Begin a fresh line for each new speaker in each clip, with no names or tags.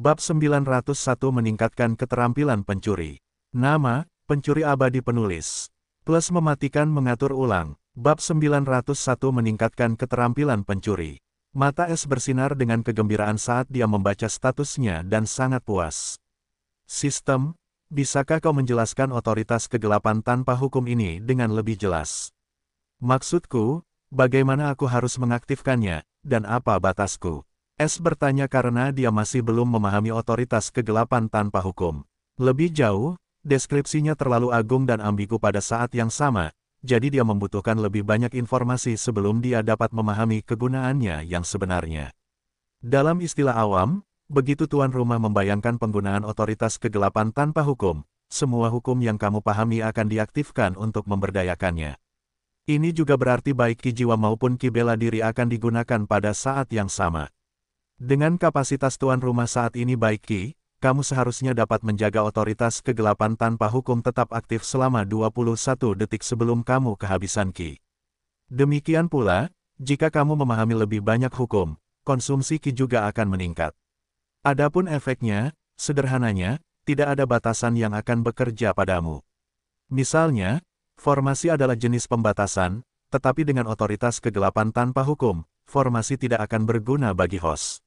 Bab 901 meningkatkan keterampilan pencuri. Nama, pencuri abadi penulis. Plus mematikan mengatur ulang. Bab 901 meningkatkan keterampilan pencuri. Mata S bersinar dengan kegembiraan saat dia membaca statusnya dan sangat puas. Sistem, bisakah kau menjelaskan otoritas kegelapan tanpa hukum ini dengan lebih jelas? Maksudku, bagaimana aku harus mengaktifkannya, dan apa batasku? S bertanya karena dia masih belum memahami otoritas kegelapan tanpa hukum. Lebih jauh, deskripsinya terlalu agung dan ambigu pada saat yang sama, jadi dia membutuhkan lebih banyak informasi sebelum dia dapat memahami kegunaannya yang sebenarnya. Dalam istilah awam, begitu tuan rumah membayangkan penggunaan otoritas kegelapan tanpa hukum, semua hukum yang kamu pahami akan diaktifkan untuk memberdayakannya. Ini juga berarti baik ki jiwa maupun ki bela diri akan digunakan pada saat yang sama. Dengan kapasitas tuan rumah saat ini baik ki, kamu seharusnya dapat menjaga otoritas kegelapan tanpa hukum tetap aktif selama 21 detik sebelum kamu kehabisan ki. Demikian pula, jika kamu memahami lebih banyak hukum, konsumsi ki juga akan meningkat. Adapun efeknya, sederhananya, tidak ada batasan yang akan bekerja padamu. Misalnya, formasi adalah jenis pembatasan, tetapi dengan otoritas kegelapan tanpa hukum, formasi tidak akan berguna bagi host.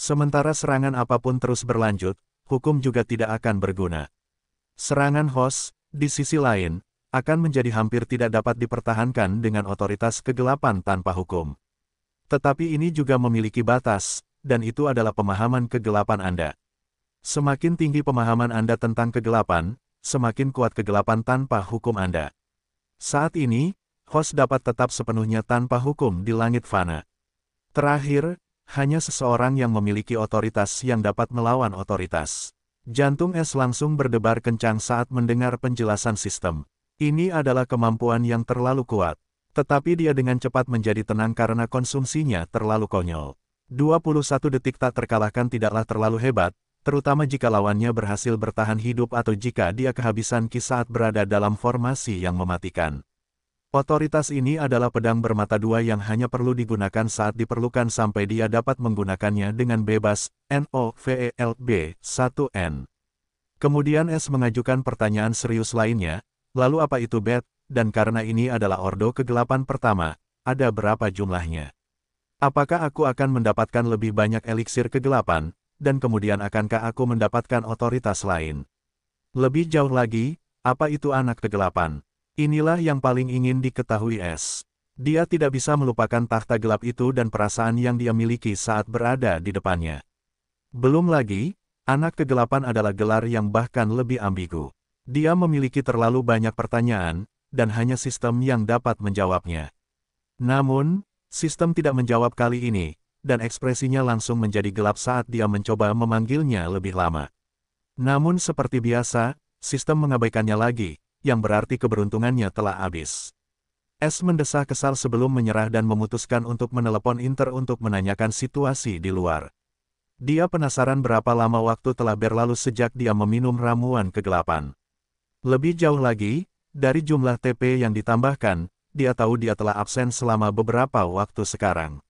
Sementara serangan apapun terus berlanjut, hukum juga tidak akan berguna. Serangan host, di sisi lain, akan menjadi hampir tidak dapat dipertahankan dengan otoritas kegelapan tanpa hukum. Tetapi ini juga memiliki batas, dan itu adalah pemahaman kegelapan Anda. Semakin tinggi pemahaman Anda tentang kegelapan, semakin kuat kegelapan tanpa hukum Anda. Saat ini, host dapat tetap sepenuhnya tanpa hukum di langit fana. Terakhir, hanya seseorang yang memiliki otoritas yang dapat melawan otoritas. Jantung S langsung berdebar kencang saat mendengar penjelasan sistem. Ini adalah kemampuan yang terlalu kuat. Tetapi dia dengan cepat menjadi tenang karena konsumsinya terlalu konyol. 21 detik tak terkalahkan tidaklah terlalu hebat, terutama jika lawannya berhasil bertahan hidup atau jika dia kehabisan ki saat berada dalam formasi yang mematikan. Otoritas ini adalah pedang bermata dua yang hanya perlu digunakan saat diperlukan sampai dia dapat menggunakannya dengan bebas, NOVELB 1N. Kemudian S mengajukan pertanyaan serius lainnya, lalu apa itu bet, dan karena ini adalah ordo kegelapan pertama, ada berapa jumlahnya? Apakah aku akan mendapatkan lebih banyak eliksir kegelapan, dan kemudian akankah aku mendapatkan otoritas lain? Lebih jauh lagi, apa itu anak kegelapan? Inilah yang paling ingin diketahui S. Dia tidak bisa melupakan takhta gelap itu dan perasaan yang dia miliki saat berada di depannya. Belum lagi, anak kegelapan adalah gelar yang bahkan lebih ambigu. Dia memiliki terlalu banyak pertanyaan, dan hanya sistem yang dapat menjawabnya. Namun, sistem tidak menjawab kali ini, dan ekspresinya langsung menjadi gelap saat dia mencoba memanggilnya lebih lama. Namun seperti biasa, sistem mengabaikannya lagi, yang berarti keberuntungannya telah habis. S mendesah kesal sebelum menyerah dan memutuskan untuk menelepon Inter untuk menanyakan situasi di luar. Dia penasaran berapa lama waktu telah berlalu sejak dia meminum ramuan kegelapan. Lebih jauh lagi, dari jumlah TP yang ditambahkan, dia tahu dia telah absen selama beberapa waktu sekarang.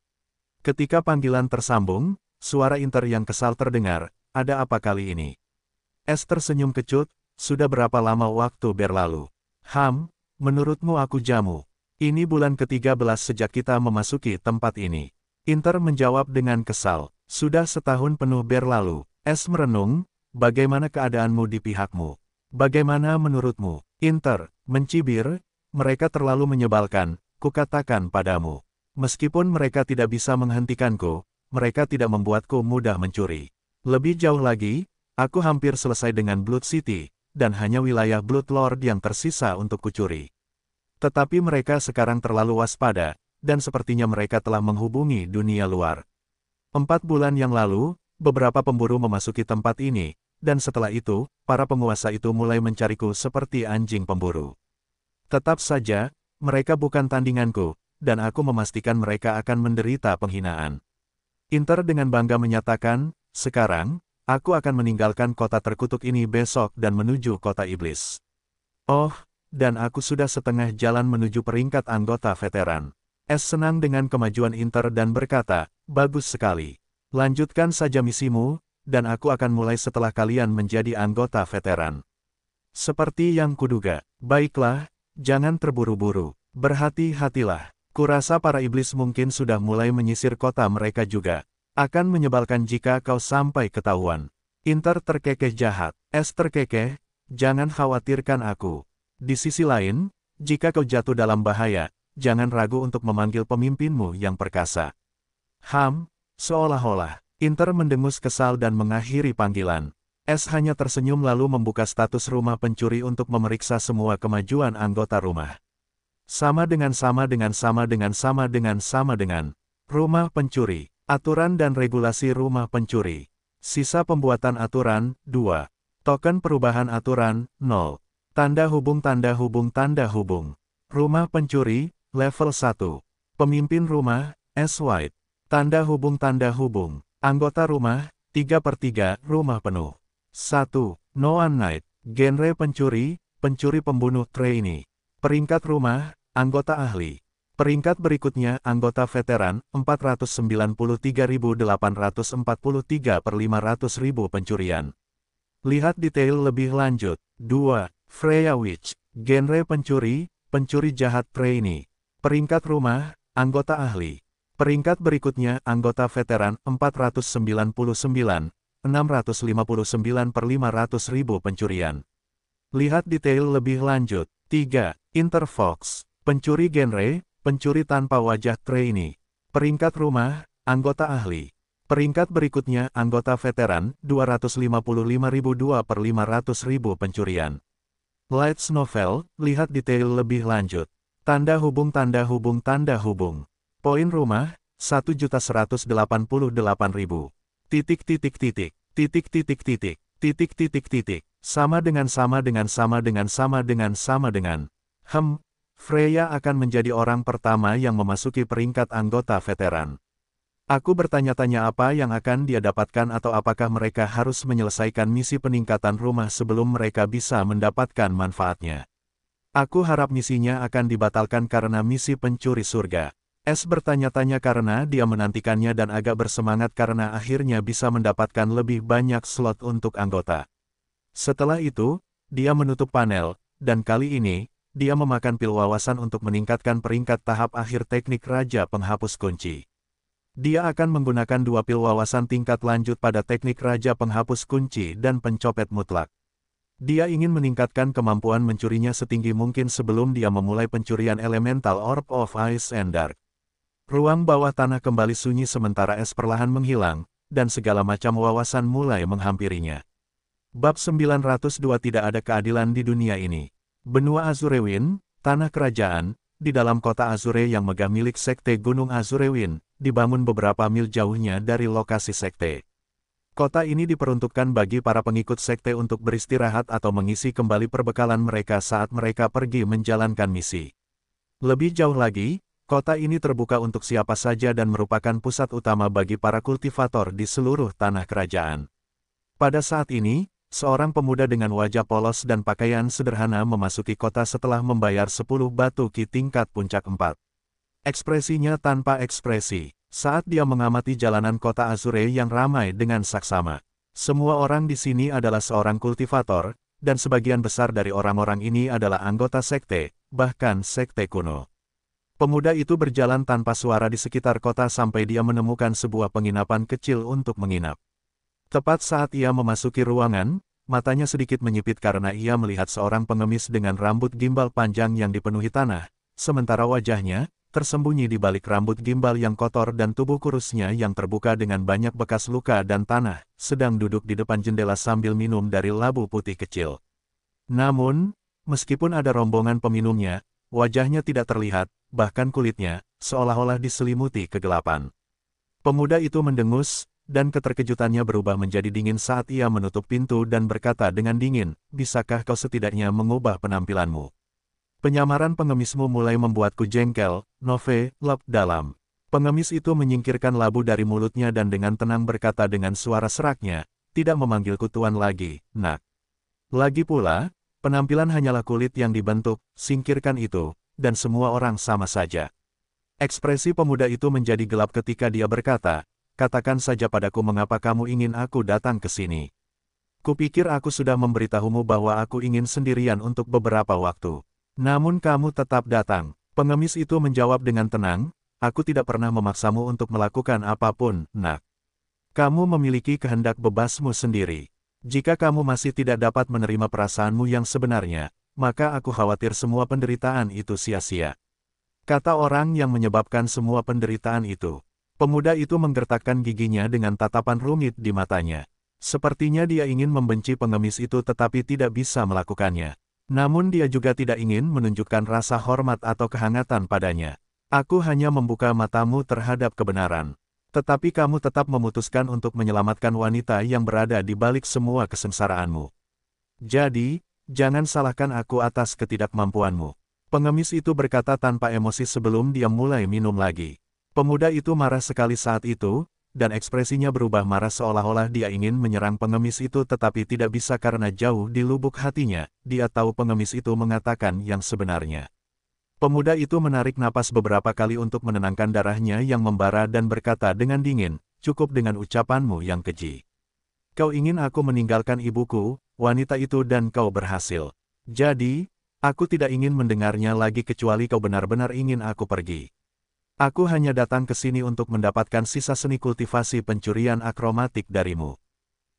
Ketika panggilan tersambung, suara Inter yang kesal terdengar, "Ada apa kali ini?" S tersenyum kecut. Sudah berapa lama waktu berlalu? Menurutmu aku jamu. Ini bulan ke-13 sejak kita memasuki tempat ini. Inter menjawab dengan kesal. Sudah setahun penuh berlalu. S merenung, bagaimana keadaanmu di pihakmu? Bagaimana menurutmu? Inter, mencibir, mereka terlalu menyebalkan, kukatakan padamu. Meskipun mereka tidak bisa menghentikanku, mereka tidak membuatku mudah mencuri. Lebih jauh lagi, aku hampir selesai dengan Blood City, dan hanya wilayah Blood Lord yang tersisa untuk kucuri. Tetapi mereka sekarang terlalu waspada, dan sepertinya mereka telah menghubungi dunia luar. 4 bulan yang lalu, beberapa pemburu memasuki tempat ini, dan setelah itu, para penguasa itu mulai mencariku seperti anjing pemburu. Tetap saja, mereka bukan tandinganku, dan aku memastikan mereka akan menderita penghinaan. Inter dengan bangga menyatakan, sekarang, aku akan meninggalkan kota terkutuk ini besok dan menuju kota iblis. Oh, dan aku sudah setengah jalan menuju peringkat anggota veteran. S senang dengan kemajuan Inter dan berkata, bagus sekali. Lanjutkan saja misimu, dan aku akan mulai setelah kalian menjadi anggota veteran. Seperti yang kuduga. Baiklah, jangan terburu-buru. Berhati-hatilah. Kurasa para iblis mungkin sudah mulai menyisir kota mereka juga. Akan menyebalkan jika kau sampai ketahuan. Inter terkekeh jahat. Es terkekeh, jangan khawatirkan aku. Di sisi lain, jika kau jatuh dalam bahaya, jangan ragu untuk memanggil pemimpinmu yang perkasa. Seolah-olah. Inter mendengus kesal dan mengakhiri panggilan. S hanya tersenyum lalu membuka status rumah pencuri untuk memeriksa semua kemajuan anggota rumah. Sama dengan. Rumah pencuri. Aturan dan regulasi rumah pencuri. Sisa pembuatan aturan, 2. Token perubahan aturan, 0. Tanda hubung. Rumah pencuri, level 1. Pemimpin rumah, S. White. Tanda hubung. Anggota rumah, 3/3, rumah penuh. 1. Noan Knight. Genre pencuri, pencuri pembunuh trainee. Peringkat rumah, anggota ahli. Peringkat berikutnya anggota veteran, 493.843 per 500.000 pencurian. Lihat detail lebih lanjut. 2. Freya Witch. Genre pencuri, pencuri jahat trainee. Peringkat rumah, anggota ahli. Peringkat berikutnya anggota veteran, 499.659 per 500.000 pencurian. Lihat detail lebih lanjut. 3. Interfox. Pencuri genre, pencuri tanpa wajah trainee. Peringkat rumah, anggota ahli. Peringkat berikutnya anggota veteran, 255.002 per 500.000 pencurian. Lights novel, lihat detail lebih lanjut. Tanda hubung. Poin rumah, 1.188.000. Sama dengan. Freya akan menjadi orang pertama yang memasuki peringkat anggota veteran. Aku bertanya-tanya apa yang akan dia dapatkan atau apakah mereka harus menyelesaikan misi peningkatan rumah sebelum mereka bisa mendapatkan manfaatnya. Aku harap misinya akan dibatalkan karena misi pencuri surga. S bertanya-tanya karena dia menantikannya dan agak bersemangat karena akhirnya bisa mendapatkan lebih banyak slot untuk anggota. Setelah itu, dia menutup panel, dan kali ini, dia memakan pil wawasan untuk meningkatkan peringkat tahap akhir teknik Raja Penghapus Kunci. Dia akan menggunakan 2 pil wawasan tingkat lanjut pada teknik Raja Penghapus Kunci dan Pencopet Mutlak. Dia ingin meningkatkan kemampuan mencurinya setinggi mungkin sebelum dia memulai pencurian Elemental Orb of Ice and Dark. Ruang bawah tanah kembali sunyi sementara es perlahan menghilang, dan segala macam wawasan mulai menghampirinya. Bab 902 Tidak ada keadilan di dunia ini. Benua Azurewin, tanah kerajaan, di dalam kota Azure yang megah milik Sekte Gunung Azurewin, dibangun beberapa mil jauhnya dari lokasi Sekte. Kota ini diperuntukkan bagi para pengikut Sekte untuk beristirahat atau mengisi kembali perbekalan mereka saat mereka pergi menjalankan misi. Lebih jauh lagi, kota ini terbuka untuk siapa saja dan merupakan pusat utama bagi para kultivator di seluruh tanah kerajaan. Pada saat ini, seorang pemuda dengan wajah polos dan pakaian sederhana memasuki kota setelah membayar 10 batu ki tingkat puncak 4. Ekspresinya tanpa ekspresi, saat dia mengamati jalanan kota Azure yang ramai dengan saksama. Semua orang di sini adalah seorang kultivator, dan sebagian besar dari orang-orang ini adalah anggota sekte, bahkan sekte kuno. Pemuda itu berjalan tanpa suara di sekitar kota sampai dia menemukan sebuah penginapan kecil untuk menginap. Tepat saat ia memasuki ruangan, matanya sedikit menyipit karena ia melihat seorang pengemis dengan rambut gimbal panjang yang dipenuhi tanah, sementara wajahnya, tersembunyi di balik rambut gimbal yang kotor dan tubuh kurusnya yang terbuka dengan banyak bekas luka dan tanah, sedang duduk di depan jendela sambil minum dari labu putih kecil. Namun, meskipun ada rombongan peminumnya, wajahnya tidak terlihat, bahkan kulitnya, seolah-olah diselimuti kegelapan. Pemuda itu mendengus, dan keterkejutannya berubah menjadi dingin saat ia menutup pintu dan berkata dengan dingin, "Bisakah kau setidaknya mengubah penampilanmu? Penyamaran pengemismu mulai membuatku jengkel." Nove, lep dalam. Pengemis itu menyingkirkan labu dari mulutnya dan dengan tenang berkata dengan suara seraknya, "Tidak memanggilku tuan lagi, nak. Lagi pula, penampilan hanyalah kulit yang dibentuk, singkirkan itu, dan semua orang sama saja." Ekspresi pemuda itu menjadi gelap ketika dia berkata, katakan saja padaku mengapa kamu ingin aku datang ke sini. Kupikir aku sudah memberitahumu bahwa aku ingin sendirian untuk beberapa waktu. Namun kamu tetap datang. Pengemis itu menjawab dengan tenang, aku tidak pernah memaksamu untuk melakukan apapun, nak. Kamu memiliki kehendak bebasmu sendiri. Jika kamu masih tidak dapat menerima perasaanmu yang sebenarnya, maka aku khawatir semua penderitaan itu sia-sia. Kata orang yang menyebabkan semua penderitaan itu. Pemuda itu menggertakkan giginya dengan tatapan rumit di matanya. Sepertinya dia ingin membenci pengemis itu tetapi tidak bisa melakukannya. Namun dia juga tidak ingin menunjukkan rasa hormat atau kehangatan padanya. Aku hanya membuka matamu terhadap kebenaran. Tetapi kamu tetap memutuskan untuk menyelamatkan wanita yang berada di balik semua kesengsaraanmu. Jadi, jangan salahkan aku atas ketidakmampuanmu. Pengemis itu berkata tanpa emosi sebelum dia mulai minum lagi. Pemuda itu marah sekali saat itu, dan ekspresinya berubah marah seolah-olah dia ingin menyerang pengemis itu tetapi tidak bisa karena jauh di lubuk hatinya, dia tahu pengemis itu mengatakan yang sebenarnya. Pemuda itu menarik napas beberapa kali untuk menenangkan darahnya yang membara dan berkata dengan dingin, cukup dengan ucapanmu yang keji. Kau ingin aku meninggalkan ibuku, wanita itu dan kau berhasil. Jadi, aku tidak ingin mendengarnya lagi kecuali kau benar-benar ingin aku pergi. Aku hanya datang ke sini untuk mendapatkan sisa seni kultivasi pencurian akromatik darimu.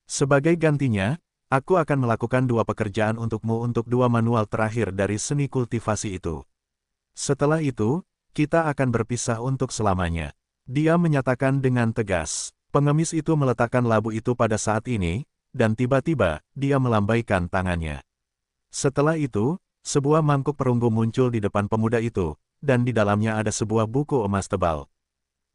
Sebagai gantinya, aku akan melakukan 2 pekerjaan untukmu untuk 2 manual terakhir dari seni kultivasi itu. Setelah itu, kita akan berpisah untuk selamanya. Dia menyatakan dengan tegas. Pengemis itu meletakkan labu itu pada saat ini, dan tiba-tiba, dia melambaikan tangannya. Setelah itu, sebuah mangkuk perunggu muncul di depan pemuda itu, dan di dalamnya ada sebuah buku emas tebal.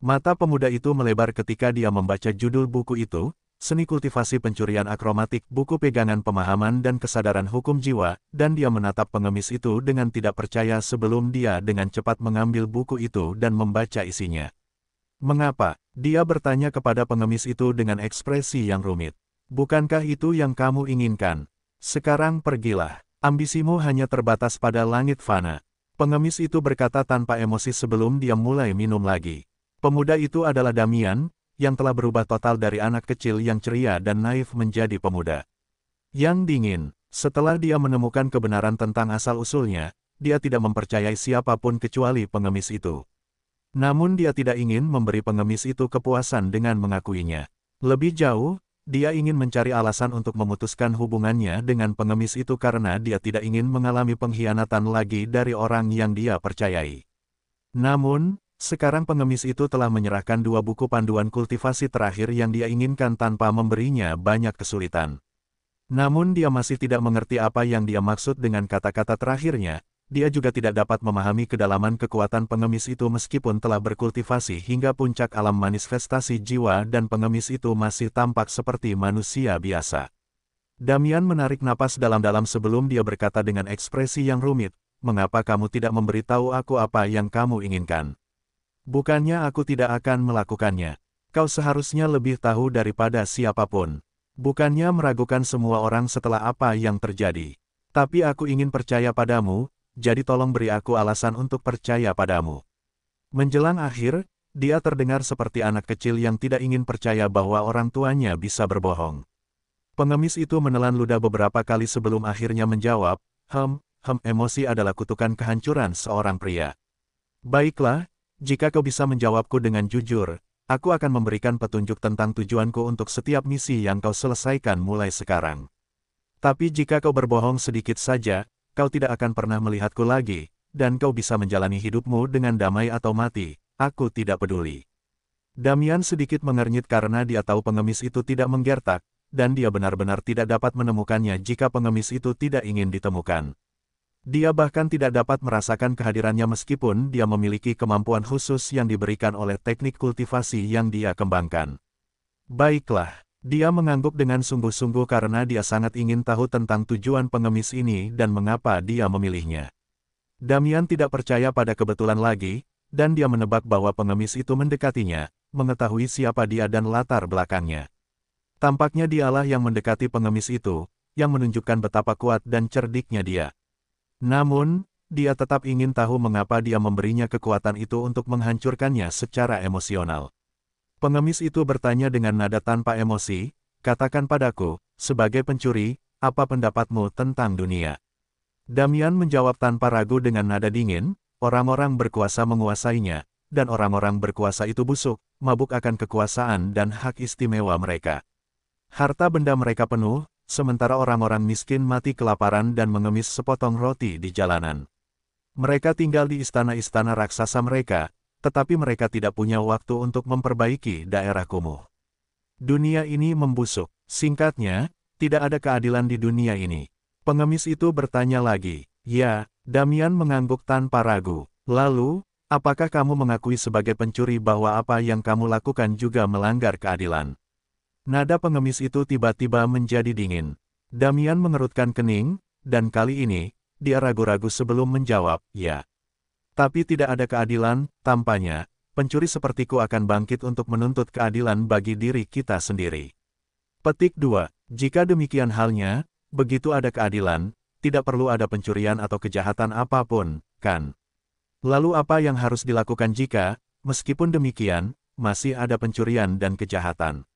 Mata pemuda itu melebar ketika dia membaca judul buku itu, Seni Kultivasi Pencurian Akromatik, buku pegangan pemahaman dan kesadaran hukum jiwa, dan dia menatap pengemis itu dengan tidak percaya sebelum dia dengan cepat mengambil buku itu dan membaca isinya. Mengapa? Dia bertanya kepada pengemis itu dengan ekspresi yang rumit. Bukankah itu yang kamu inginkan? Sekarang pergilah. Ambisimu hanya terbatas pada langit fana. Pengemis itu berkata tanpa emosi sebelum dia mulai minum lagi. Pemuda itu adalah Damian, yang telah berubah total dari anak kecil yang ceria dan naif menjadi pemuda yang dingin. Setelah dia menemukan kebenaran tentang asal-usulnya, dia tidak mempercayai siapapun kecuali pengemis itu. Namun dia tidak ingin memberi pengemis itu kepuasan dengan mengakuinya. Lebih jauh, dia ingin mencari alasan untuk memutuskan hubungannya dengan pengemis itu karena dia tidak ingin mengalami pengkhianatan lagi dari orang yang dia percayai. Namun, sekarang pengemis itu telah menyerahkan 2 buku panduan kultivasi terakhir yang dia inginkan tanpa memberinya banyak kesulitan. Namun dia masih tidak mengerti apa yang dia maksud dengan kata-kata terakhirnya. Dia juga tidak dapat memahami kedalaman kekuatan pengemis itu meskipun telah berkultivasi hingga puncak alam manifestasi jiwa dan pengemis itu masih tampak seperti manusia biasa. Damian menarik napas dalam-dalam sebelum dia berkata dengan ekspresi yang rumit, mengapa kamu tidak memberitahu aku apa yang kamu inginkan? Bukannya aku tidak akan melakukannya. Kau seharusnya lebih tahu daripada siapapun. Bukannya meragukan semua orang setelah apa yang terjadi. Tapi aku ingin percaya padamu, jadi tolong beri aku alasan untuk percaya padamu. Menjelang akhir, dia terdengar seperti anak kecil yang tidak ingin percaya bahwa orang tuanya bisa berbohong. Pengemis itu menelan ludah beberapa kali sebelum akhirnya menjawab, emosi adalah kutukan kehancuran seorang pria. Baiklah, jika kau bisa menjawabku dengan jujur, aku akan memberikan petunjuk tentang tujuanku untuk setiap misi yang kau selesaikan mulai sekarang. Tapi jika kau berbohong sedikit saja, kau tidak akan pernah melihatku lagi, dan kau bisa menjalani hidupmu dengan damai atau mati, aku tidak peduli. Damian sedikit mengernyit karena dia tahu pengemis itu tidak menggertak, dan dia benar-benar tidak dapat menemukannya jika pengemis itu tidak ingin ditemukan. Dia bahkan tidak dapat merasakan kehadirannya meskipun dia memiliki kemampuan khusus yang diberikan oleh teknik kultivasi yang dia kembangkan. Baiklah. Dia mengangguk dengan sungguh-sungguh karena dia sangat ingin tahu tentang tujuan pengemis ini dan mengapa dia memilihnya. Damian tidak percaya pada kebetulan lagi, dan dia menebak bahwa pengemis itu mendekatinya, mengetahui siapa dia dan latar belakangnya. Tampaknya dialah yang mendekati pengemis itu, yang menunjukkan betapa kuat dan cerdiknya dia. Namun, dia tetap ingin tahu mengapa dia memberinya kekuatan itu untuk menghancurkannya secara emosional. Pengemis itu bertanya dengan nada tanpa emosi, katakan padaku, sebagai pencuri, apa pendapatmu tentang dunia? Damian menjawab tanpa ragu dengan nada dingin, orang-orang berkuasa menguasainya, dan orang-orang berkuasa itu busuk, mabuk akan kekuasaan dan hak istimewa mereka. Harta benda mereka penuh, sementara orang-orang miskin mati kelaparan dan mengemis sepotong roti di jalanan. Mereka tinggal di istana-istana raksasa mereka, tetapi mereka tidak punya waktu untuk memperbaiki daerah kumuh. Dunia ini membusuk. Singkatnya, tidak ada keadilan di dunia ini. Pengemis itu bertanya lagi. Ya, Damian mengangguk tanpa ragu. Lalu, apakah kamu mengakui sebagai pencuri bahwa apa yang kamu lakukan juga melanggar keadilan? Nada pengemis itu tiba-tiba menjadi dingin. Damian mengerutkan kening, dan kali ini, dia ragu-ragu sebelum menjawab, ya. Tapi tidak ada keadilan, tampaknya, pencuri sepertiku akan bangkit untuk menuntut keadilan bagi diri kita sendiri. Petik 2. Jika demikian halnya, begitu ada keadilan, tidak perlu ada pencurian atau kejahatan apapun, kan? Lalu apa yang harus dilakukan jika, meskipun demikian, masih ada pencurian dan kejahatan?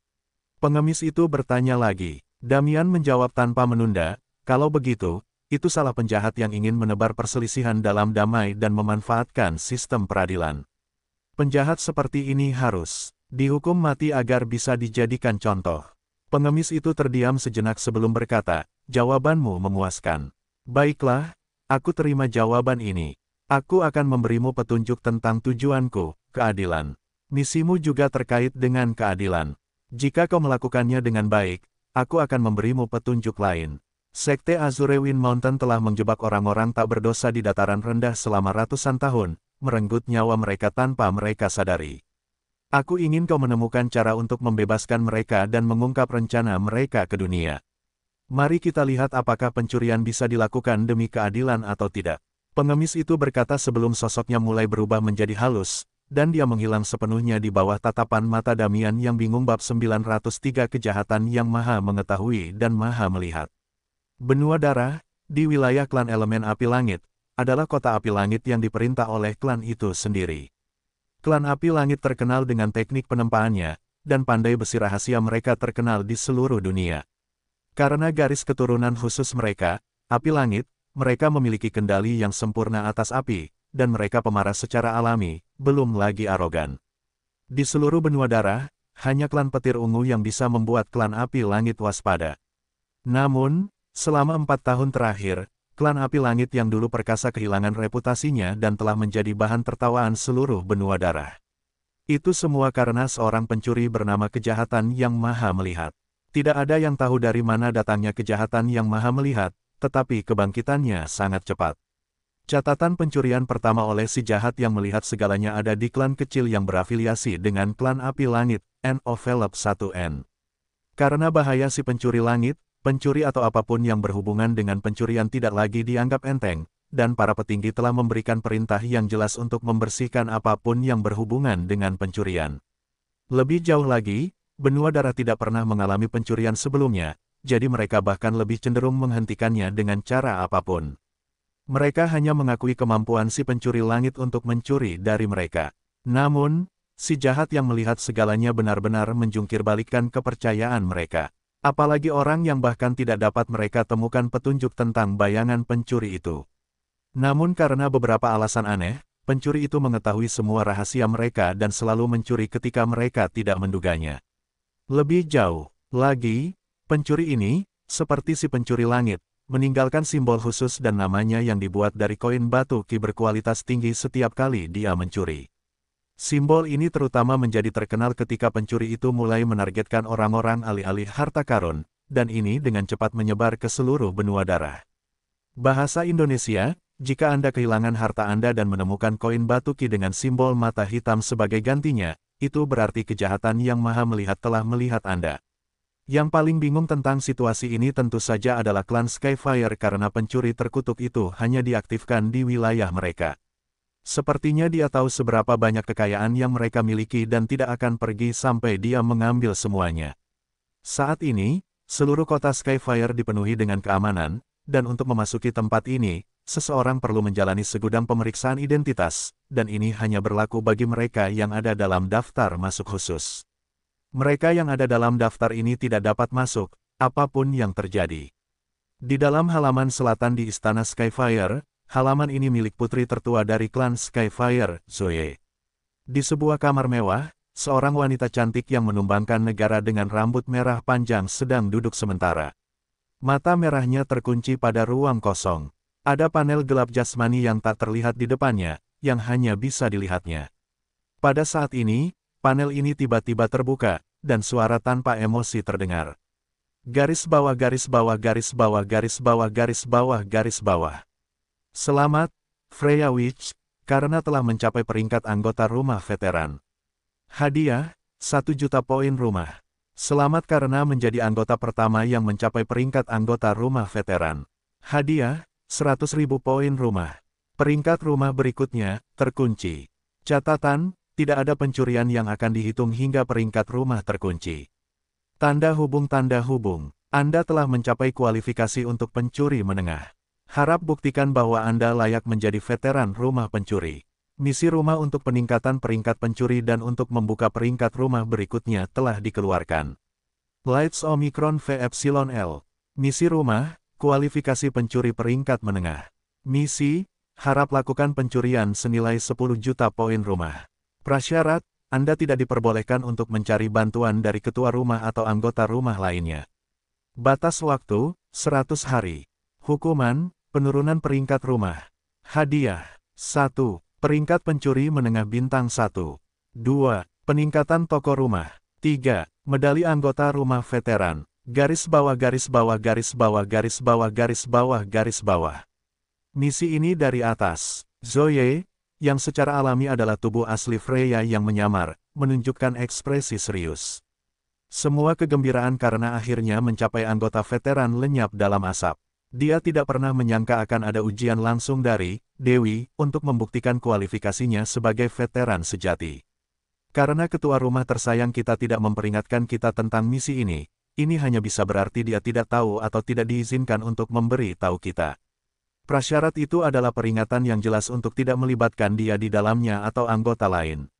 Pengemis itu bertanya lagi. Damian menjawab tanpa menunda, kalau begitu, itu salah penjahat yang ingin menebar perselisihan dalam damai dan memanfaatkan sistem peradilan. Penjahat seperti ini harus dihukum mati agar bisa dijadikan contoh. Pengemis itu terdiam sejenak sebelum berkata, jawabanmu memuaskan. Baiklah, aku terima jawaban ini. Aku akan memberimu petunjuk tentang tujuanku, keadilan. Misimu juga terkait dengan keadilan. Jika kau melakukannya dengan baik, aku akan memberimu petunjuk lain. Sekte Azure Wind Mountain telah menjebak orang-orang tak berdosa di dataran rendah selama ratusan tahun, merenggut nyawa mereka tanpa mereka sadari. Aku ingin kau menemukan cara untuk membebaskan mereka dan mengungkap rencana mereka ke dunia. Mari kita lihat apakah pencurian bisa dilakukan demi keadilan atau tidak. Pengemis itu berkata sebelum sosoknya mulai berubah menjadi halus, dan dia menghilang sepenuhnya di bawah tatapan mata Damian yang bingung. Bab 903 Kejahatan yang Maha Mengetahui dan Maha Melihat. Benua Darah, di wilayah klan Elemen Api Langit, adalah kota api langit yang diperintah oleh klan itu sendiri. Klan Api Langit terkenal dengan teknik penempaannya, dan pandai besi rahasia mereka terkenal di seluruh dunia. Karena garis keturunan khusus mereka, Api Langit, mereka memiliki kendali yang sempurna atas api, dan mereka pemarah secara alami, belum lagi arogan. Di seluruh Benua Darah, hanya klan Petir Ungu yang bisa membuat klan Api Langit waspada. Namun, selama 4 tahun terakhir, klan Api Langit yang dulu perkasa kehilangan reputasinya dan telah menjadi bahan tertawaan seluruh Benua Darah. Itu semua karena seorang pencuri bernama Kejahatan yang Maha Melihat. Tidak ada yang tahu dari mana datangnya Kejahatan yang Maha Melihat, tetapi kebangkitannya sangat cepat. Catatan pencurian pertama oleh si jahat yang melihat segalanya ada di klan kecil yang berafiliasi dengan klan Api Langit, Envelop 1N. Karena bahaya si pencuri langit, pencuri atau apapun yang berhubungan dengan pencurian tidak lagi dianggap enteng, dan para petinggi telah memberikan perintah yang jelas untuk membersihkan apapun yang berhubungan dengan pencurian. Lebih jauh lagi, Benua Darah tidak pernah mengalami pencurian sebelumnya, jadi mereka bahkan lebih cenderung menghentikannya dengan cara apapun. Mereka hanya mengakui kemampuan si pencuri langit untuk mencuri dari mereka. Namun, si jahat yang melihat segalanya benar-benar menjungkirbalikkan kepercayaan mereka. Apalagi orang yang bahkan tidak dapat mereka temukan petunjuk tentang bayangan pencuri itu. Namun karena beberapa alasan aneh, pencuri itu mengetahui semua rahasia mereka dan selalu mencuri ketika mereka tidak menduganya. Lebih jauh lagi, pencuri ini, seperti si pencuri langit, meninggalkan simbol khusus dan namanya yang dibuat dari koin batu ki berkualitas tinggi setiap kali dia mencuri. Simbol ini terutama menjadi terkenal ketika pencuri itu mulai menargetkan orang-orang alih-alih harta karun, dan ini dengan cepat menyebar ke seluruh Benua Darah. Bahasa Indonesia, jika Anda kehilangan harta Anda dan menemukan koin batu ki dengan simbol mata hitam sebagai gantinya, itu berarti Kejahatan yang Maha Melihat telah melihat Anda. Yang paling bingung tentang situasi ini tentu saja adalah klan Skyfire karena pencuri terkutuk itu hanya diaktifkan di wilayah mereka. Sepertinya dia tahu seberapa banyak kekayaan yang mereka miliki dan tidak akan pergi sampai dia mengambil semuanya. Saat ini, seluruh kota Skyfire dipenuhi dengan keamanan, dan untuk memasuki tempat ini, seseorang perlu menjalani segudang pemeriksaan identitas, dan ini hanya berlaku bagi mereka yang ada dalam daftar masuk khusus. Mereka yang ada dalam daftar ini tidak dapat masuk, apapun yang terjadi. Di dalam halaman selatan di Istana Skyfire, halaman ini milik putri tertua dari klan Skyfire, Zoe. Di sebuah kamar mewah, seorang wanita cantik yang menumbangkan negara dengan rambut merah panjang sedang duduk sementara. Mata merahnya terkunci pada ruang kosong. Ada panel gelap jasmani yang tak terlihat di depannya, yang hanya bisa dilihatnya. Pada saat ini, panel ini tiba-tiba terbuka, dan suara tanpa emosi terdengar. Garis bawah garis bawah garis bawah garis bawah garis bawah garis bawah. Selamat, Freya Witch, karena telah mencapai peringkat anggota rumah veteran. Hadiah, 1 juta poin rumah. Selamat karena menjadi anggota pertama yang mencapai peringkat anggota rumah veteran. Hadiah, 100.000 poin rumah. Peringkat rumah berikutnya, terkunci. Catatan, tidak ada pencurian yang akan dihitung hingga peringkat rumah terkunci. Tanda hubung. Anda telah mencapai kualifikasi untuk pencuri menengah. Harap buktikan bahwa Anda layak menjadi veteran rumah pencuri. Misi rumah untuk peningkatan peringkat pencuri dan untuk membuka peringkat rumah berikutnya telah dikeluarkan. Lights Omicron VEpsilon-L. Misi rumah, kualifikasi pencuri peringkat menengah. Misi, harap lakukan pencurian senilai 10 juta poin rumah. Prasyarat, Anda tidak diperbolehkan untuk mencari bantuan dari ketua rumah atau anggota rumah lainnya. Batas waktu, 100 hari. Hukuman, penurunan peringkat rumah. Hadiah, 1. Peringkat pencuri menengah bintang 1. 2. Peningkatan toko rumah. 3. Medali anggota rumah veteran. Garis bawah garis bawah garis bawah garis bawah garis bawah garis bawah. Misi ini dari atas. Zoe, yang secara alami adalah tubuh asli Freya yang menyamar, menunjukkan ekspresi serius. Semua kegembiraan karena akhirnya mencapai anggota veteran lenyap dalam asap. Dia tidak pernah menyangka akan ada ujian langsung dari Dewi untuk membuktikan kualifikasinya sebagai veteran sejati. Karena ketua rumah tersayang kita tidak memperingatkan kita tentang misi ini hanya bisa berarti dia tidak tahu atau tidak diizinkan untuk memberi tahu kita. Prasyarat itu adalah peringatan yang jelas untuk tidak melibatkan dia di dalamnya atau anggota lain.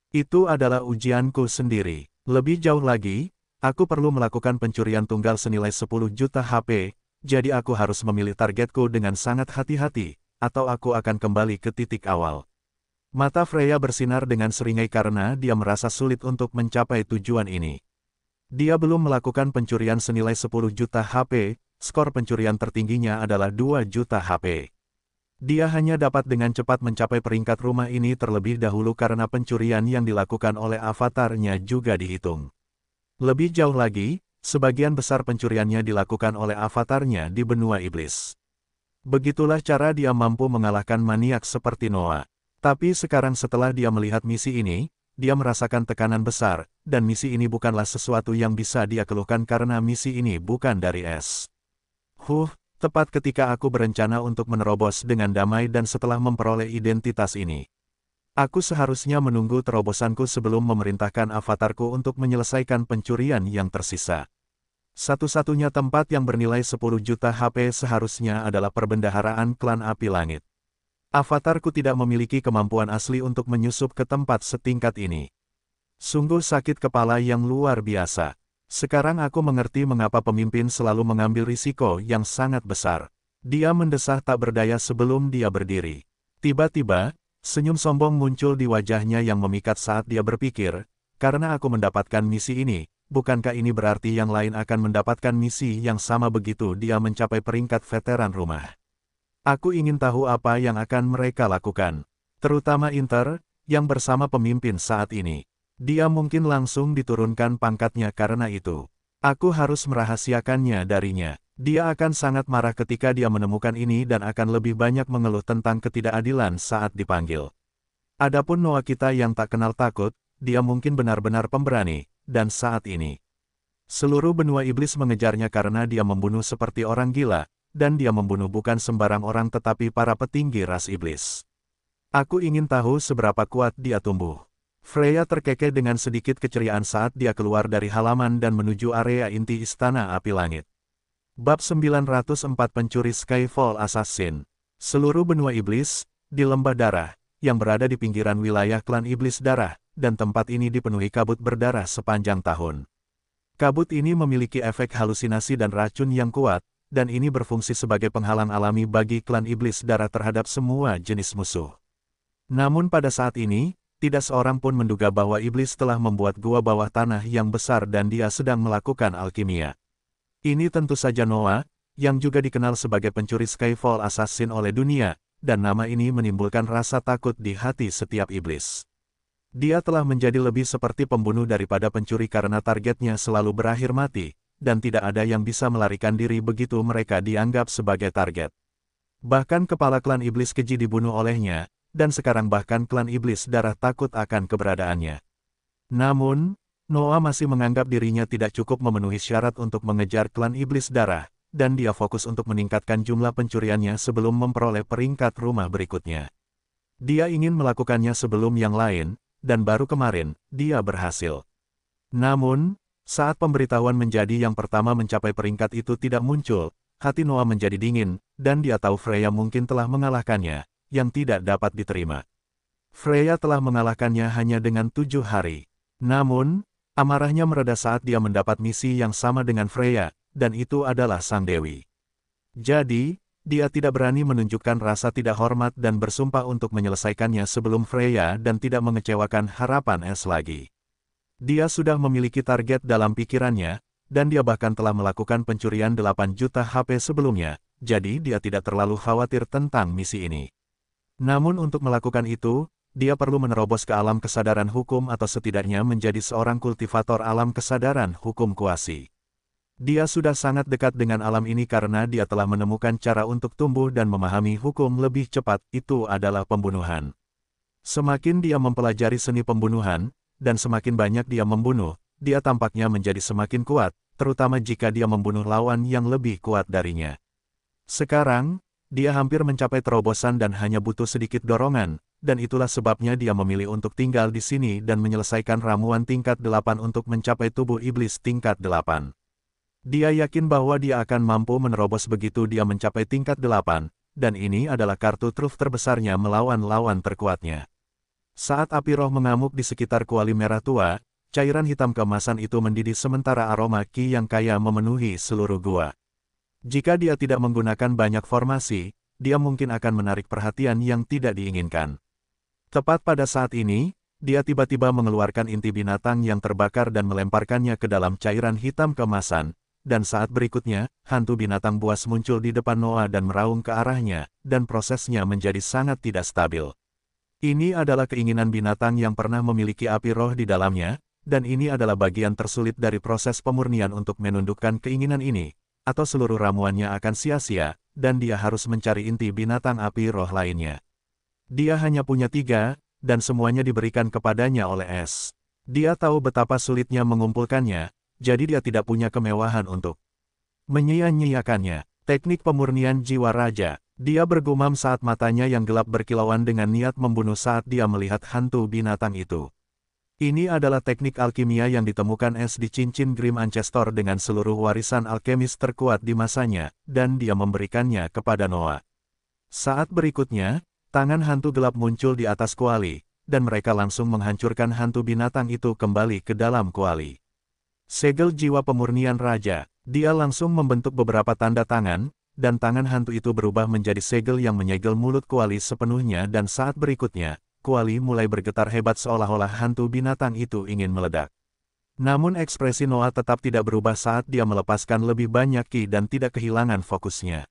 Itu adalah ujianku sendiri. Lebih jauh lagi, aku perlu melakukan pencurian tunggal senilai 10 juta HP, jadi aku harus memilih targetku dengan sangat hati-hati, atau aku akan kembali ke titik awal. Mata Freya bersinar dengan seringai karena dia merasa sulit untuk mencapai tujuan ini. Dia belum melakukan pencurian senilai 10 juta HP, skor pencurian tertingginya adalah 2 juta HP. Dia hanya dapat dengan cepat mencapai peringkat rumah ini terlebih dahulu karena pencurian yang dilakukan oleh avatarnya juga dihitung. Lebih jauh lagi, sebagian besar pencuriannya dilakukan oleh avatarnya di benua iblis. Begitulah cara dia mampu mengalahkan maniak seperti Noah. Tapi sekarang setelah dia melihat misi ini, dia merasakan tekanan besar, dan misi ini bukanlah sesuatu yang bisa dia keluhkan karena misi ini bukan dari es. Tepat ketika aku berencana untuk menerobos dengan damai dan setelah memperoleh identitas ini. Aku seharusnya menunggu terobosanku sebelum memerintahkan avatarku untuk menyelesaikan pencurian yang tersisa. Satu-satunya tempat yang bernilai 10 juta HP seharusnya adalah perbendaharaan klan api langit. Avatarku tidak memiliki kemampuan asli untuk menyusup ke tempat setingkat ini. Sungguh sakit kepala yang luar biasa. Sekarang aku mengerti mengapa pemimpin selalu mengambil risiko yang sangat besar. Dia mendesah tak berdaya sebelum dia berdiri. Tiba-tiba, senyum sombong muncul di wajahnya yang memikat saat dia berpikir, karena aku mendapatkan misi ini, bukankah ini berarti yang lain akan mendapatkan misi yang sama begitu dia mencapai peringkat veteran rumah. Aku ingin tahu apa yang akan mereka lakukan. Terutama Inter, yang bersama pemimpin saat ini. Dia mungkin langsung diturunkan pangkatnya karena itu. Aku harus merahasiakannya darinya. Dia akan sangat marah ketika dia menemukan ini dan akan lebih banyak mengeluh tentang ketidakadilan saat dipanggil. Adapun Noah kita yang tak kenal takut, dia mungkin benar-benar pemberani, dan saat ini. Seluruh benua iblis mengejarnya karena dia membunuh seperti orang gila, dan dia membunuh bukan sembarang orang tetapi para petinggi ras iblis. Aku ingin tahu seberapa kuat dia tumbuh. Freya terkekeh dengan sedikit keceriaan saat dia keluar dari halaman dan menuju area inti Istana Api Langit. Bab 904 Pencuri Skyfall Assassin. Seluruh benua iblis, di lembah darah, yang berada di pinggiran wilayah klan iblis darah, dan tempat ini dipenuhi kabut berdarah sepanjang tahun. Kabut ini memiliki efek halusinasi dan racun yang kuat, dan ini berfungsi sebagai penghalang alami bagi klan iblis darah terhadap semua jenis musuh. Namun pada saat ini, tidak seorang pun menduga bahwa iblis telah membuat gua bawah tanah yang besar dan dia sedang melakukan alkimia. Ini tentu saja Noah, yang juga dikenal sebagai pencuri Skyfall Assassin oleh dunia, dan nama ini menimbulkan rasa takut di hati setiap iblis. Dia telah menjadi lebih seperti pembunuh daripada pencuri karena targetnya selalu berakhir mati, dan tidak ada yang bisa melarikan diri begitu mereka dianggap sebagai target. Bahkan kepala klan iblis keji dibunuh olehnya, dan sekarang bahkan klan iblis darah takut akan keberadaannya. Namun, Noah masih menganggap dirinya tidak cukup memenuhi syarat untuk mengejar klan iblis darah, dan dia fokus untuk meningkatkan jumlah pencuriannya sebelum memperoleh peringkat rumah berikutnya. Dia ingin melakukannya sebelum yang lain, dan baru kemarin, dia berhasil. Namun, saat pemberitahuan menjadi yang pertama mencapai peringkat itu tidak muncul, hati Noah menjadi dingin, dan dia tahu Freya mungkin telah mengalahkannya, yang tidak dapat diterima. Freya telah mengalahkannya hanya dengan 7 hari. Namun, amarahnya mereda saat dia mendapat misi yang sama dengan Freya, dan itu adalah Sang Dewi. Jadi, dia tidak berani menunjukkan rasa tidak hormat dan bersumpah untuk menyelesaikannya sebelum Freya dan tidak mengecewakan harapan Es lagi. Dia sudah memiliki target dalam pikirannya, dan dia bahkan telah melakukan pencurian 8 juta HP sebelumnya, jadi dia tidak terlalu khawatir tentang misi ini. Namun untuk melakukan itu, dia perlu menerobos ke alam kesadaran hukum atau setidaknya menjadi seorang kultivator alam kesadaran hukum kuasi. Dia sudah sangat dekat dengan alam ini karena dia telah menemukan cara untuk tumbuh dan memahami hukum lebih cepat, itu adalah pembunuhan. Semakin dia mempelajari seni pembunuhan, dan semakin banyak dia membunuh, dia tampaknya menjadi semakin kuat, terutama jika dia membunuh lawan yang lebih kuat darinya. Sekarang, dia hampir mencapai terobosan dan hanya butuh sedikit dorongan, dan itulah sebabnya dia memilih untuk tinggal di sini dan menyelesaikan ramuan tingkat 8 untuk mencapai tubuh iblis tingkat 8. Dia yakin bahwa dia akan mampu menerobos begitu dia mencapai tingkat 8, dan ini adalah kartu truf terbesarnya melawan lawan terkuatnya. Saat api roh mengamuk di sekitar kuali merah tua, cairan hitam keemasan itu mendidih sementara aroma ki yang kaya memenuhi seluruh gua. Jika dia tidak menggunakan banyak formasi, dia mungkin akan menarik perhatian yang tidak diinginkan. Tepat pada saat ini, dia tiba-tiba mengeluarkan inti binatang yang terbakar dan melemparkannya ke dalam cairan hitam keemasan, dan saat berikutnya, hantu binatang buas muncul di depan Noah dan meraung ke arahnya, dan prosesnya menjadi sangat tidak stabil. Ini adalah keinginan binatang yang pernah memiliki api roh di dalamnya, dan ini adalah bagian tersulit dari proses pemurnian untuk menundukkan keinginan ini, atau seluruh ramuannya akan sia-sia, dan dia harus mencari inti binatang api roh lainnya. Dia hanya punya 3, dan semuanya diberikan kepadanya oleh Es. Dia tahu betapa sulitnya mengumpulkannya, jadi dia tidak punya kemewahan untuk menyia-nyiakannya. Teknik pemurnian jiwa raja. Dia bergumam saat matanya yang gelap berkilauan dengan niat membunuh saat dia melihat hantu binatang itu. Ini adalah teknik alkimia yang ditemukan Es di cincin Grim Ancestor dengan seluruh warisan alkemis terkuat di masanya, dan dia memberikannya kepada Noah. Saat berikutnya, tangan hantu gelap muncul di atas kuali, dan mereka langsung menghancurkan hantu binatang itu kembali ke dalam kuali. Segel jiwa pemurnian raja, dia langsung membentuk beberapa tanda tangan, dan tangan hantu itu berubah menjadi segel yang menyegel mulut kuali sepenuhnya dan saat berikutnya, kuali mulai bergetar hebat seolah-olah hantu binatang itu ingin meledak. Namun ekspresi Noah tetap tidak berubah saat dia melepaskan lebih banyak ki dan tidak kehilangan fokusnya.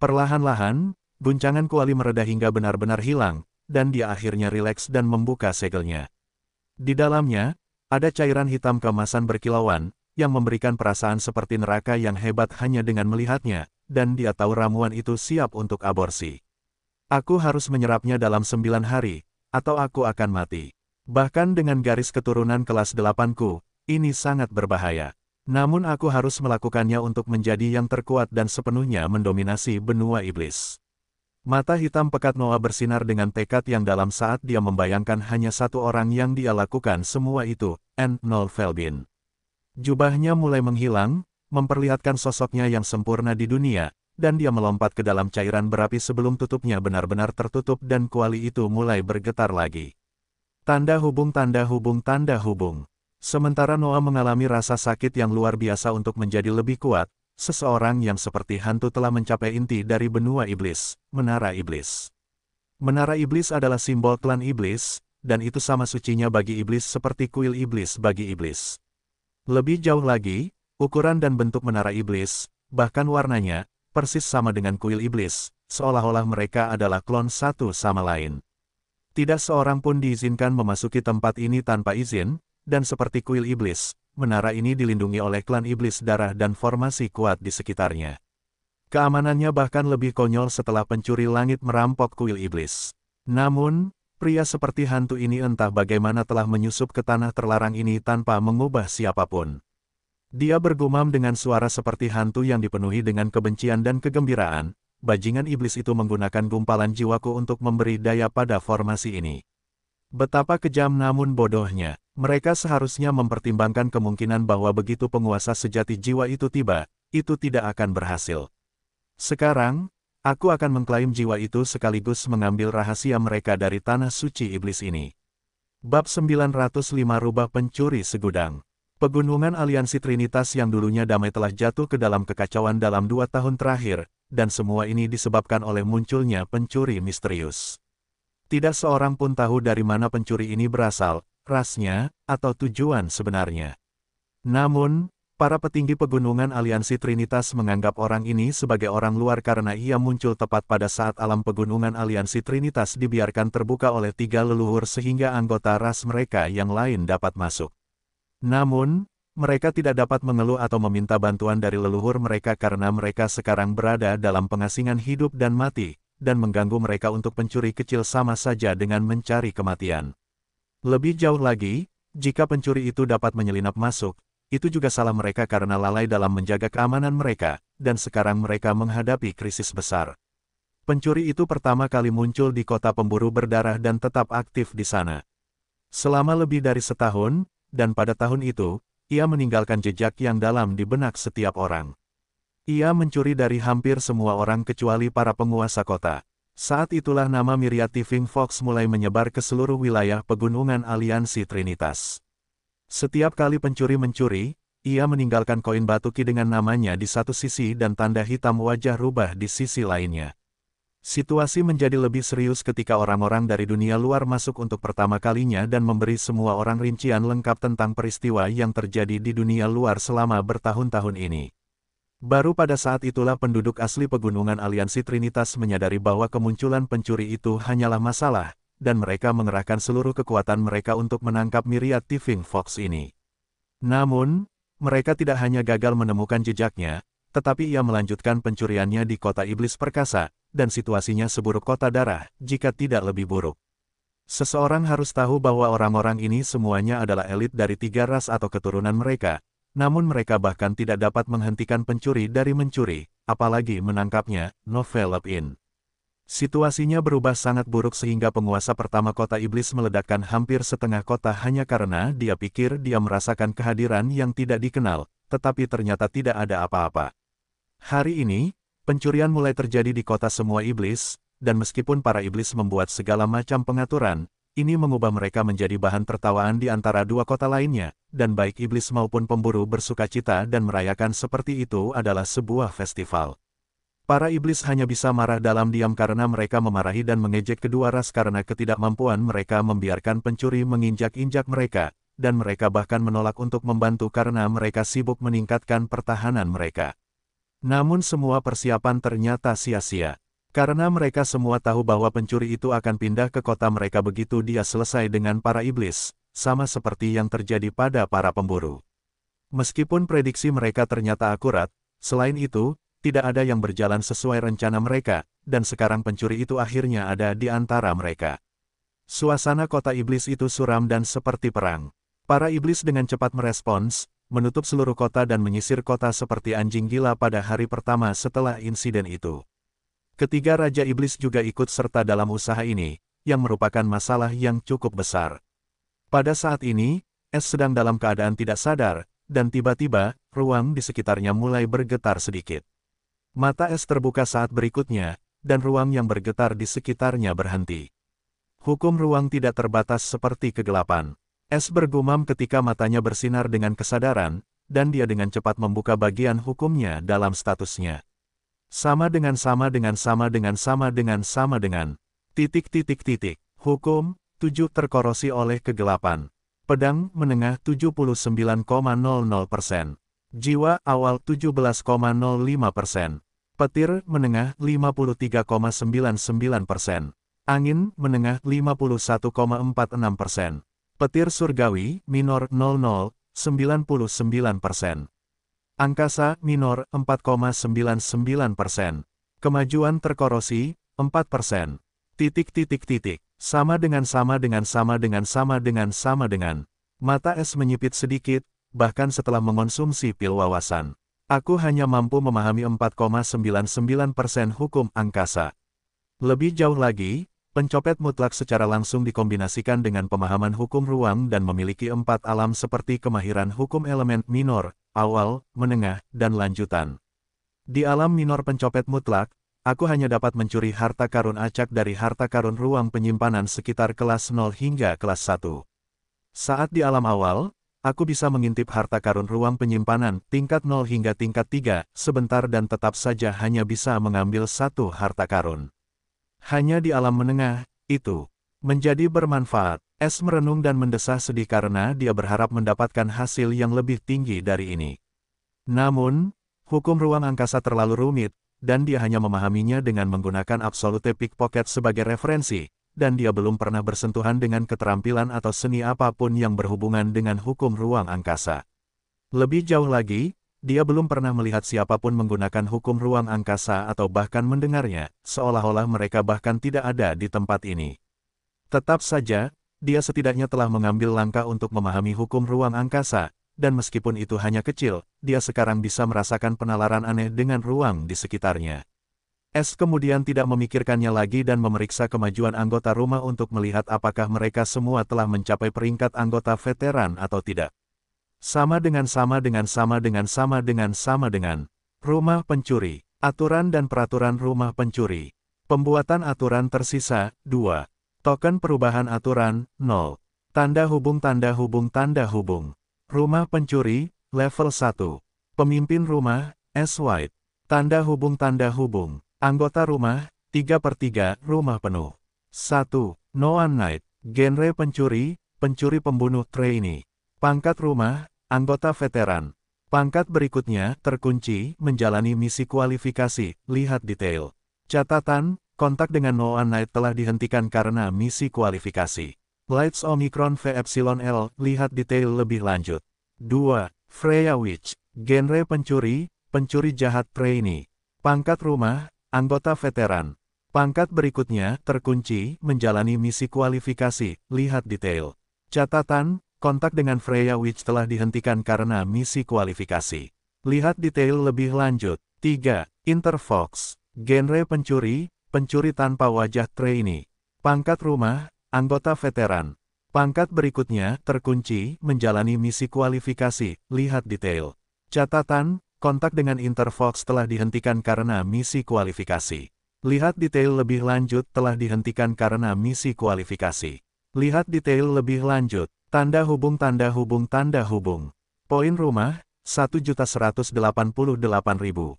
Perlahan-lahan, guncangan kuali mereda hingga benar-benar hilang, dan dia akhirnya rileks dan membuka segelnya. Di dalamnya, ada cairan hitam keemasan berkilauan, yang memberikan perasaan seperti neraka yang hebat hanya dengan melihatnya, dan dia tahu ramuan itu siap untuk aborsi. Aku harus menyerapnya dalam 9 hari, atau aku akan mati. Bahkan dengan garis keturunan kelas 8-ku, ini sangat berbahaya. Namun aku harus melakukannya untuk menjadi yang terkuat dan sepenuhnya mendominasi benua iblis. Mata hitam pekat Noah bersinar dengan tekad yang dalam saat dia membayangkan hanya satu orang yang dia lakukan semua itu, N0 Felbin. Jubahnya mulai menghilang, memperlihatkan sosoknya yang sempurna di dunia, dan dia melompat ke dalam cairan berapi sebelum tutupnya benar-benar tertutup dan kuali itu mulai bergetar lagi. Tanda hubung tanda hubung tanda hubung. Sementara Noah mengalami rasa sakit yang luar biasa untuk menjadi lebih kuat, seseorang yang seperti hantu telah mencapai inti dari benua iblis, Menara Iblis. Menara Iblis adalah simbol klan iblis, dan itu sama sucinya bagi iblis seperti kuil iblis bagi iblis. Lebih jauh lagi, ukuran dan bentuk menara iblis, bahkan warnanya, persis sama dengan kuil iblis, seolah-olah mereka adalah klon satu sama lain. Tidak seorang pun diizinkan memasuki tempat ini tanpa izin, dan seperti kuil iblis, menara ini dilindungi oleh klan iblis darah dan formasi kuat di sekitarnya. Keamanannya bahkan lebih konyol setelah pencuri langit merampok kuil iblis. Namun, pria seperti hantu ini entah bagaimana telah menyusup ke tanah terlarang ini tanpa mengubah siapapun. Dia bergumam dengan suara seperti hantu yang dipenuhi dengan kebencian dan kegembiraan. Bajingan iblis itu menggunakan gumpalan jiwaku untuk memberi daya pada formasi ini. Betapa kejam namun bodohnya, mereka seharusnya mempertimbangkan kemungkinan bahwa begitu penguasa sejati jiwa itu tiba, itu tidak akan berhasil. Sekarang, aku akan mengklaim jiwa itu sekaligus mengambil rahasia mereka dari tanah suci iblis ini. Bab 905 Rubah Pencuri Segudang. Pegunungan Aliansi Trinitas yang dulunya damai telah jatuh ke dalam kekacauan dalam 2 tahun terakhir, dan semua ini disebabkan oleh munculnya pencuri misterius. Tidak seorang pun tahu dari mana pencuri ini berasal, rasnya, atau tujuan sebenarnya. Namun, para petinggi pegunungan Aliansi Trinitas menganggap orang ini sebagai orang luar karena ia muncul tepat pada saat alam pegunungan Aliansi Trinitas dibiarkan terbuka oleh 3 leluhur sehingga anggota ras mereka yang lain dapat masuk. Namun, mereka tidak dapat mengeluh atau meminta bantuan dari leluhur mereka karena mereka sekarang berada dalam pengasingan hidup dan mati, dan mengganggu mereka untuk pencuri kecil sama saja dengan mencari kematian. Lebih jauh lagi, jika pencuri itu dapat menyelinap masuk, itu juga salah mereka karena lalai dalam menjaga keamanan mereka, dan sekarang mereka menghadapi krisis besar. Pencuri itu pertama kali muncul di kota pemburu berdarah dan tetap aktif di sana. Selama lebih dari setahun, dan pada tahun itu, ia meninggalkan jejak yang dalam di benak setiap orang. Ia mencuri dari hampir semua orang kecuali para penguasa kota. Saat itulah nama Myriad Tifing Fox mulai menyebar ke seluruh wilayah pegunungan Aliansi Trinitas. Setiap kali pencuri mencuri, ia meninggalkan koin batu ki dengan namanya di satu sisi dan tanda hitam wajah rubah di sisi lainnya. Situasi menjadi lebih serius ketika orang-orang dari dunia luar masuk untuk pertama kalinya dan memberi semua orang rincian lengkap tentang peristiwa yang terjadi di dunia luar selama bertahun-tahun ini. Baru pada saat itulah penduduk asli pegunungan Aliansi Trinitas menyadari bahwa kemunculan pencuri itu hanyalah masalah, dan mereka mengerahkan seluruh kekuatan mereka untuk menangkap Myriad Tifing Fox ini. Namun, mereka tidak hanya gagal menemukan jejaknya, tetapi ia melanjutkan pencuriannya di kota iblis perkasa, dan situasinya seburuk kota darah, jika tidak lebih buruk. Seseorang harus tahu bahwa orang-orang ini semuanya adalah elit dari 3 ras atau keturunan mereka, namun mereka bahkan tidak dapat menghentikan pencuri dari mencuri, apalagi menangkapnya, Novel in. Situasinya berubah sangat buruk sehingga penguasa pertama kota iblis meledakkan hampir setengah kota hanya karena dia pikir dia merasakan kehadiran yang tidak dikenal, tetapi ternyata tidak ada apa-apa. Hari ini, pencurian mulai terjadi di kota semua iblis, dan meskipun para iblis membuat segala macam pengaturan, ini mengubah mereka menjadi bahan tertawaan di antara 2 kota lainnya, dan baik iblis maupun pemburu bersukacita dan merayakan seperti itu adalah sebuah festival. Para iblis hanya bisa marah dalam diam karena mereka memarahi dan mengejek kedua ras karena ketidakmampuan mereka membiarkan pencuri menginjak-injak mereka, dan mereka bahkan menolak untuk membantu karena mereka sibuk meningkatkan pertahanan mereka. Namun semua persiapan ternyata sia-sia. Karena mereka semua tahu bahwa pencuri itu akan pindah ke kota mereka begitu dia selesai dengan para iblis, sama seperti yang terjadi pada para pemburu. Meskipun prediksi mereka ternyata akurat, selain itu, tidak ada yang berjalan sesuai rencana mereka, dan sekarang pencuri itu akhirnya ada di antara mereka. Suasana kota iblis itu suram dan seperti perang. Para iblis dengan cepat merespons, menutup seluruh kota dan menyisir kota seperti anjing gila pada hari pertama setelah insiden itu. Ketiga Raja Iblis juga ikut serta dalam usaha ini, yang merupakan masalah yang cukup besar. Pada saat ini, Es sedang dalam keadaan tidak sadar, dan tiba-tiba, ruang di sekitarnya mulai bergetar sedikit. Mata Es terbuka saat berikutnya, dan ruang yang bergetar di sekitarnya berhenti. Hukum ruang tidak terbatas seperti kegelapan. S bergumam ketika matanya bersinar dengan kesadaran, dan dia dengan cepat membuka bagian hukumnya dalam statusnya. Sama dengan. Hukum, 7 terkorosi oleh kegelapan. Pedang, menengah 79,00%. Jiwa, awal 17,05%. Petir, menengah 53,99%. Angin, menengah 51,46%. Petir surgawi, minor 00,99%. Angkasa, minor 4,99%. Kemajuan terkorosi, 4%. Sama dengan. Mata S menyipit sedikit, bahkan setelah mengonsumsi pil wawasan. Aku hanya mampu memahami 4,99% hukum angkasa. Lebih jauh lagi, pencopet mutlak secara langsung dikombinasikan dengan pemahaman hukum ruang dan memiliki 4 alam seperti kemahiran hukum elemen minor, awal, menengah, dan lanjutan. Di alam minor pencopet mutlak, aku hanya dapat mencuri harta karun acak dari harta karun ruang penyimpanan sekitar kelas 0 hingga kelas 1. Saat di alam awal, aku bisa mengintip harta karun ruang penyimpanan tingkat 0 hingga tingkat 3, sebentar dan tetap saja hanya bisa mengambil satu harta karun. Hanya di alam menengah, itu menjadi bermanfaat. S merenung dan mendesah sedih karena dia berharap mendapatkan hasil yang lebih tinggi dari ini. Namun, hukum ruang angkasa terlalu rumit, dan dia hanya memahaminya dengan menggunakan absolute pickpocket sebagai referensi, dan dia belum pernah bersentuhan dengan keterampilan atau seni apapun yang berhubungan dengan hukum ruang angkasa. Lebih jauh lagi, dia belum pernah melihat siapapun menggunakan hukum ruang angkasa atau bahkan mendengarnya, seolah-olah mereka bahkan tidak ada di tempat ini. Tetap saja, dia setidaknya telah mengambil langkah untuk memahami hukum ruang angkasa, dan meskipun itu hanya kecil, dia sekarang bisa merasakan penalaran aneh dengan ruang di sekitarnya. S kemudian tidak memikirkannya lagi dan memeriksa kemajuan anggota rumah untuk melihat apakah mereka semua telah mencapai peringkat anggota veteran atau tidak. Sama dengan. Rumah pencuri. Aturan dan peraturan rumah pencuri. Pembuatan aturan tersisa, 2. Token perubahan aturan, 0. Tanda hubung. Rumah pencuri, level 1. Pemimpin rumah, S. White. Tanda hubung. Anggota rumah, 3/3, rumah penuh. 1. Noah Knight. Genre pencuri, pencuri pembunuh trainee. Pangkat rumah, anggota veteran. Pangkat berikutnya, terkunci, menjalani misi kualifikasi, lihat detail. Catatan, kontak dengan Noah Knight telah dihentikan karena misi kualifikasi. Lights Omicron VEpsilon-L, lihat detail lebih lanjut. 2. Freya Witch. Genre pencuri, pencuri jahat trainee. Pangkat rumah, anggota veteran. Pangkat berikutnya, terkunci, menjalani misi kualifikasi, lihat detail. Catatan, kontak dengan Freya Witch telah dihentikan karena misi kualifikasi. Lihat detail lebih lanjut. 3. Interfox. Genre pencuri, pencuri tanpa wajah trainee. Pangkat rumah, anggota veteran. Pangkat berikutnya, terkunci, menjalani misi kualifikasi, lihat detail. Catatan, kontak dengan Interfox telah dihentikan karena misi kualifikasi. Lihat detail lebih lanjut telah dihentikan karena misi kualifikasi. Lihat detail lebih lanjut. Tanda hubung. Poin rumah, 1.188.000.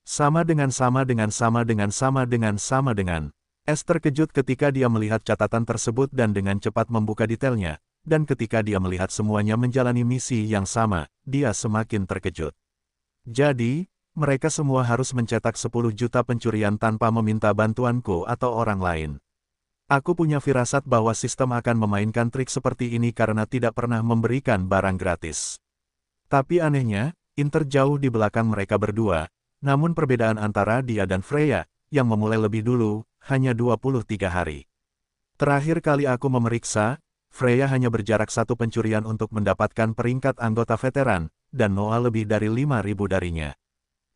Sama dengan. S terkejut ketika dia melihat catatan tersebut dan dengan cepat membuka detailnya, dan ketika dia melihat semuanya menjalani misi yang sama, dia semakin terkejut. Jadi, mereka semua harus mencetak 10 juta pencurian tanpa meminta bantuanku atau orang lain. Aku punya firasat bahwa sistem akan memainkan trik seperti ini karena tidak pernah memberikan barang gratis. Tapi anehnya, Inter jauh di belakang mereka berdua, namun perbedaan antara dia dan Freya, yang memulai lebih dulu, hanya 23 hari. Terakhir kali aku memeriksa, Freya hanya berjarak 1 pencurian untuk mendapatkan peringkat anggota veteran, dan Noah lebih dari 5.000 darinya.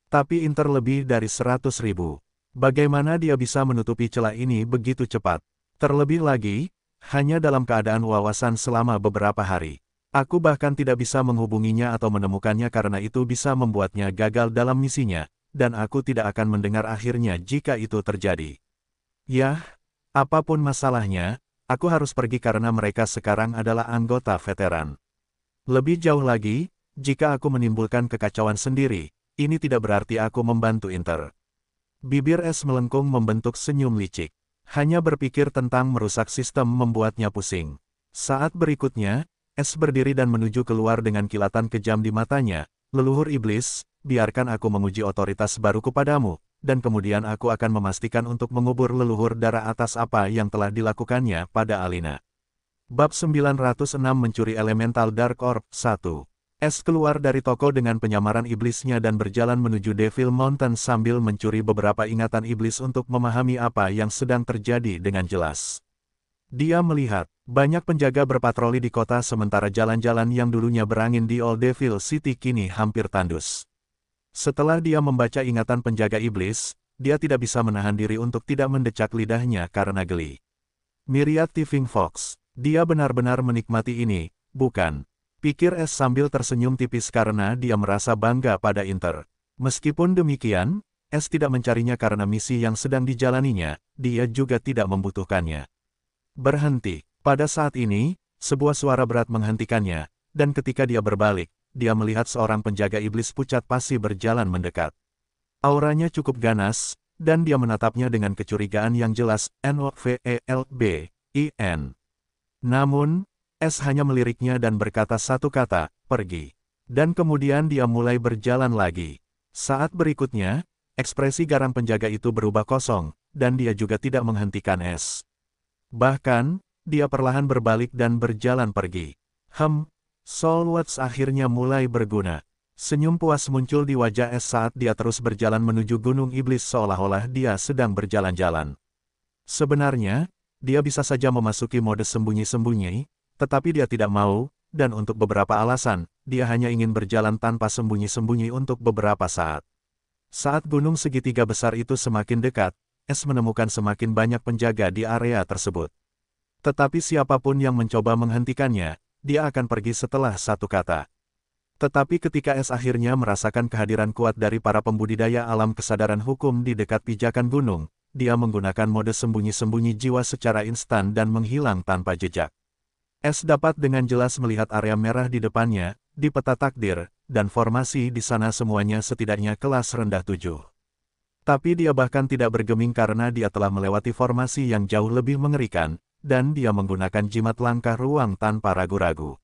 Tapi Inter lebih dari 100.000. Bagaimana dia bisa menutupi celah ini begitu cepat? Terlebih lagi, hanya dalam keadaan wawasan selama beberapa hari. Aku bahkan tidak bisa menghubunginya atau menemukannya karena itu bisa membuatnya gagal dalam misinya, dan aku tidak akan mendengar akhirnya jika itu terjadi. Yah, apapun masalahnya, aku harus pergi karena mereka sekarang adalah anggota veteran. Lebih jauh lagi, jika aku menimbulkan kekacauan sendiri, ini tidak berarti aku membantu Inter. Bibir S melengkung membentuk senyum licik. Hanya berpikir tentang merusak sistem membuatnya pusing. Saat berikutnya, S berdiri dan menuju keluar dengan kilatan kejam di matanya. Leluhur iblis, biarkan aku menguji otoritas baruku padamu, dan kemudian aku akan memastikan untuk mengubur leluhur darah atas apa yang telah dilakukannya pada Alina. Bab 906 Mencuri Elemental Dark Orb 1. S keluar dari toko dengan penyamaran iblisnya dan berjalan menuju Devil Mountain sambil mencuri beberapa ingatan iblis untuk memahami apa yang sedang terjadi dengan jelas. Dia melihat, banyak penjaga berpatroli di kota sementara jalan-jalan yang dulunya berangin di Old Devil City kini hampir tandus. Setelah dia membaca ingatan penjaga iblis, dia tidak bisa menahan diri untuk tidak mendecak lidahnya karena geli. Myriad Thieving Fox, dia benar-benar menikmati ini, bukan? Pikir S sambil tersenyum tipis karena dia merasa bangga pada Inter. Meskipun demikian, S tidak mencarinya karena misi yang sedang dijalaninya, dia juga tidak membutuhkannya. Berhenti. Pada saat ini, sebuah suara berat menghentikannya, dan ketika dia berbalik, dia melihat seorang penjaga iblis pucat pasi berjalan mendekat. Auranya cukup ganas, dan dia menatapnya dengan kecurigaan yang jelas, Novelbin. Namun, S hanya meliriknya dan berkata satu kata, pergi. Dan kemudian dia mulai berjalan lagi. Saat berikutnya, ekspresi garang penjaga itu berubah kosong, dan dia juga tidak menghentikan S. Bahkan, dia perlahan berbalik dan berjalan pergi. Soul Watch akhirnya mulai berguna. Senyum puas muncul di wajah S saat dia terus berjalan menuju Gunung Iblis seolah-olah dia sedang berjalan-jalan. Sebenarnya, dia bisa saja memasuki mode sembunyi-sembunyi, tetapi dia tidak mau, dan untuk beberapa alasan, dia hanya ingin berjalan tanpa sembunyi-sembunyi untuk beberapa saat. Saat gunung segitiga besar itu semakin dekat, S menemukan semakin banyak penjaga di area tersebut. Tetapi siapapun yang mencoba menghentikannya, dia akan pergi setelah satu kata. Tetapi ketika S akhirnya merasakan kehadiran kuat dari para pembudidaya alam kesadaran hukum di dekat pijakan gunung, dia menggunakan mode sembunyi-sembunyi jiwa secara instan dan menghilang tanpa jejak. S dapat dengan jelas melihat area merah di depannya, di peta takdir, dan formasi di sana semuanya setidaknya kelas rendah 7. Tapi dia bahkan tidak bergeming karena dia telah melewati formasi yang jauh lebih mengerikan, dan dia menggunakan jimat langkah ruang tanpa ragu-ragu.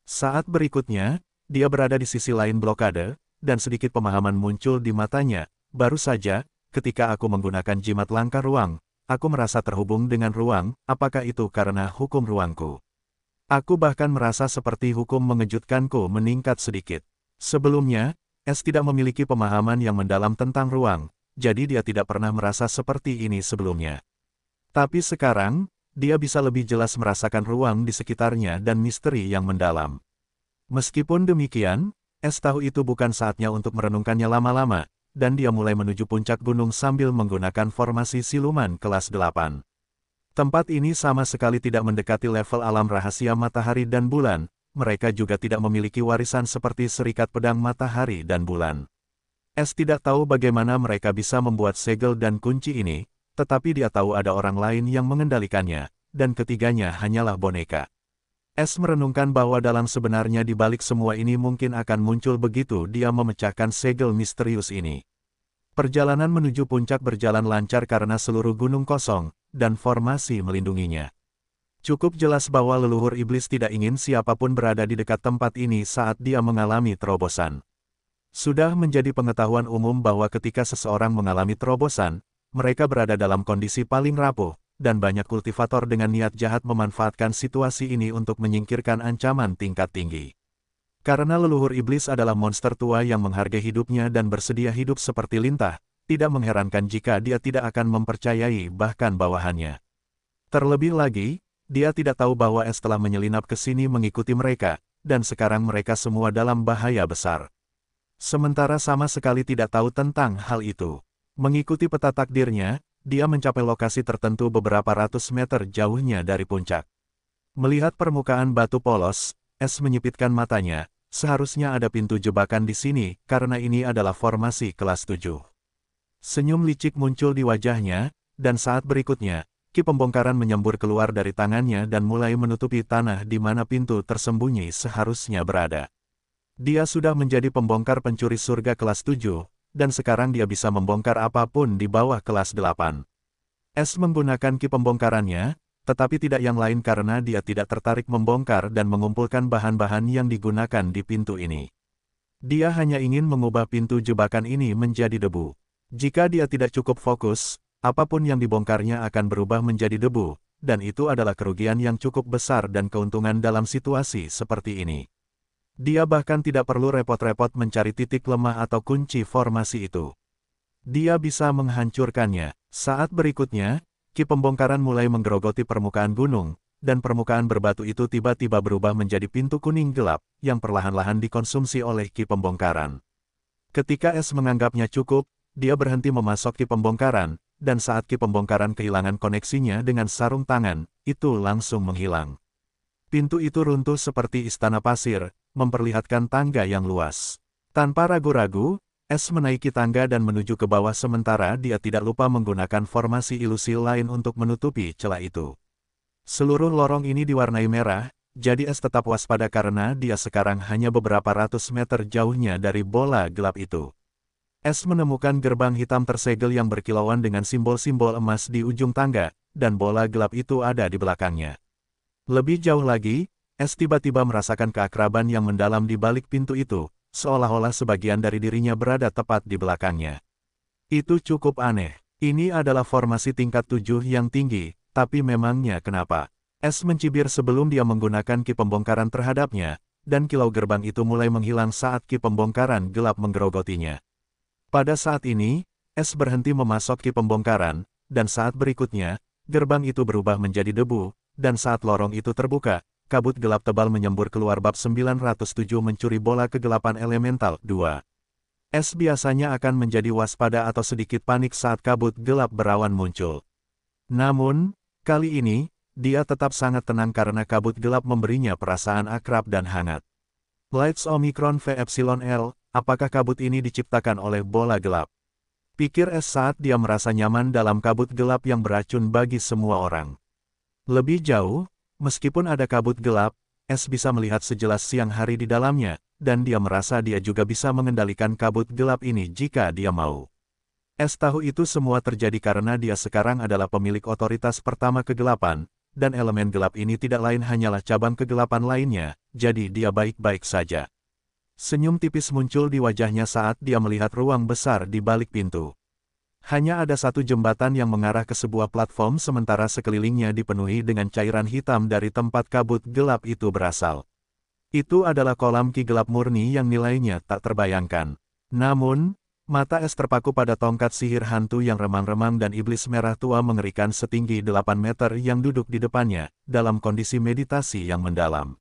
Saat berikutnya, dia berada di sisi lain blokade, dan sedikit pemahaman muncul di matanya. Baru saja, ketika aku menggunakan jimat langkah ruang, aku merasa terhubung dengan ruang, apakah itu karena hukum ruangku? Aku bahkan merasa seperti hukum mengejutkanku meningkat sedikit. Sebelumnya, S tidak memiliki pemahaman yang mendalam tentang ruang, jadi dia tidak pernah merasa seperti ini sebelumnya. Tapi sekarang, dia bisa lebih jelas merasakan ruang di sekitarnya dan misteri yang mendalam. Meskipun demikian, S tahu itu bukan saatnya untuk merenungkannya lama-lama, dan dia mulai menuju puncak gunung sambil menggunakan formasi siluman kelas 8. Tempat ini sama sekali tidak mendekati level alam rahasia matahari dan bulan, mereka juga tidak memiliki warisan seperti serikat pedang matahari dan bulan. S tidak tahu bagaimana mereka bisa membuat segel dan kunci ini, tetapi dia tahu ada orang lain yang mengendalikannya, dan ketiganya hanyalah boneka. S merenungkan bahwa dalam sebenarnya di balik semua ini mungkin akan muncul begitu dia memecahkan segel misterius ini. Perjalanan menuju puncak berjalan lancar karena seluruh gunung kosong, dan formasi melindunginya. Cukup jelas bahwa leluhur iblis tidak ingin siapapun berada di dekat tempat ini saat dia mengalami terobosan. Sudah menjadi pengetahuan umum bahwa ketika seseorang mengalami terobosan, mereka berada dalam kondisi paling rapuh, dan banyak kultivator dengan niat jahat memanfaatkan situasi ini untuk menyingkirkan ancaman tingkat tinggi. Karena leluhur iblis adalah monster tua yang menghargai hidupnya dan bersedia hidup seperti lintah, tidak mengherankan jika dia tidak akan mempercayai bahkan bawahannya. Terlebih lagi, dia tidak tahu bahwa S telah menyelinap ke sini mengikuti mereka, dan sekarang mereka semua dalam bahaya besar. Sementara sama sekali tidak tahu tentang hal itu. Mengikuti peta takdirnya, dia mencapai lokasi tertentu beberapa ratus meter jauhnya dari puncak. Melihat permukaan batu polos, S menyipitkan matanya, seharusnya ada pintu jebakan di sini, karena ini adalah formasi kelas 7. Senyum licik muncul di wajahnya, dan saat berikutnya, Ki pembongkaran menyembur keluar dari tangannya dan mulai menutupi tanah di mana pintu tersembunyi seharusnya berada. Dia sudah menjadi pembongkar pencuri surga kelas 7, dan sekarang dia bisa membongkar apapun di bawah kelas 8. S menggunakan ki pembongkarannya, tetapi tidak yang lain karena dia tidak tertarik membongkar dan mengumpulkan bahan-bahan yang digunakan di pintu ini. Dia hanya ingin mengubah pintu jebakan ini menjadi debu. Jika dia tidak cukup fokus, apapun yang dibongkarnya akan berubah menjadi debu, dan itu adalah kerugian yang cukup besar dan keuntungan dalam situasi seperti ini. Dia bahkan tidak perlu repot-repot mencari titik lemah atau kunci formasi itu. Dia bisa menghancurkannya. Saat berikutnya, ki pembongkaran mulai menggerogoti permukaan gunung, dan permukaan berbatu itu tiba-tiba berubah menjadi pintu kuning gelap, yang perlahan-lahan dikonsumsi oleh ki pembongkaran. Ketika S menganggapnya cukup, dia berhenti memasok ki pembongkaran, dan saat ki pembongkaran kehilangan koneksinya dengan sarung tangan, itu langsung menghilang. Pintu itu runtuh seperti istana pasir, memperlihatkan tangga yang luas. Tanpa ragu-ragu, S menaiki tangga dan menuju ke bawah sementara dia tidak lupa menggunakan formasi ilusi lain untuk menutupi celah itu. Seluruh lorong ini diwarnai merah, jadi S tetap waspada karena dia sekarang hanya beberapa ratus meter jauhnya dari bola gelap itu. S menemukan gerbang hitam tersegel yang berkilauan dengan simbol-simbol emas di ujung tangga, dan bola gelap itu ada di belakangnya. Lebih jauh lagi, S tiba-tiba merasakan keakraban yang mendalam di balik pintu itu, seolah-olah sebagian dari dirinya berada tepat di belakangnya. Itu cukup aneh. Ini adalah formasi tingkat 7 yang tinggi, tapi memangnya kenapa? S mencibir sebelum dia menggunakan ki pembongkaran terhadapnya, dan kilau gerbang itu mulai menghilang saat ki pembongkaran gelap menggerogotinya. Pada saat ini, S berhenti memasok ki pembongkaran, dan saat berikutnya, gerbang itu berubah menjadi debu, dan saat lorong itu terbuka, kabut gelap tebal menyembur keluar. Bab 907 mencuri bola kegelapan elemental 2. S biasanya akan menjadi waspada atau sedikit panik saat kabut gelap berawan muncul. Namun, kali ini, dia tetap sangat tenang karena kabut gelap memberinya perasaan akrab dan hangat. Lights Omicron V Epsilon L, apakah kabut ini diciptakan oleh bola gelap? Pikir S saat dia merasa nyaman dalam kabut gelap yang beracun bagi semua orang. Lebih jauh, meskipun ada kabut gelap, S bisa melihat sejelas siang hari di dalamnya, dan dia merasa dia juga bisa mengendalikan kabut gelap ini jika dia mau. S tahu itu semua terjadi karena dia sekarang adalah pemilik otoritas pertama kegelapan, dan elemen gelap ini tidak lain hanyalah cabang kegelapan lainnya, jadi dia baik-baik saja. Senyum tipis muncul di wajahnya saat dia melihat ruang besar di balik pintu. Hanya ada satu jembatan yang mengarah ke sebuah platform sementara sekelilingnya dipenuhi dengan cairan hitam dari tempat kabut gelap itu berasal. Itu adalah kolam ki gelap murni yang nilainya tak terbayangkan. Namun, mata S terpaku pada tongkat sihir hantu yang remang-remang dan iblis merah tua mengerikan setinggi 8 meter yang duduk di depannya, dalam kondisi meditasi yang mendalam.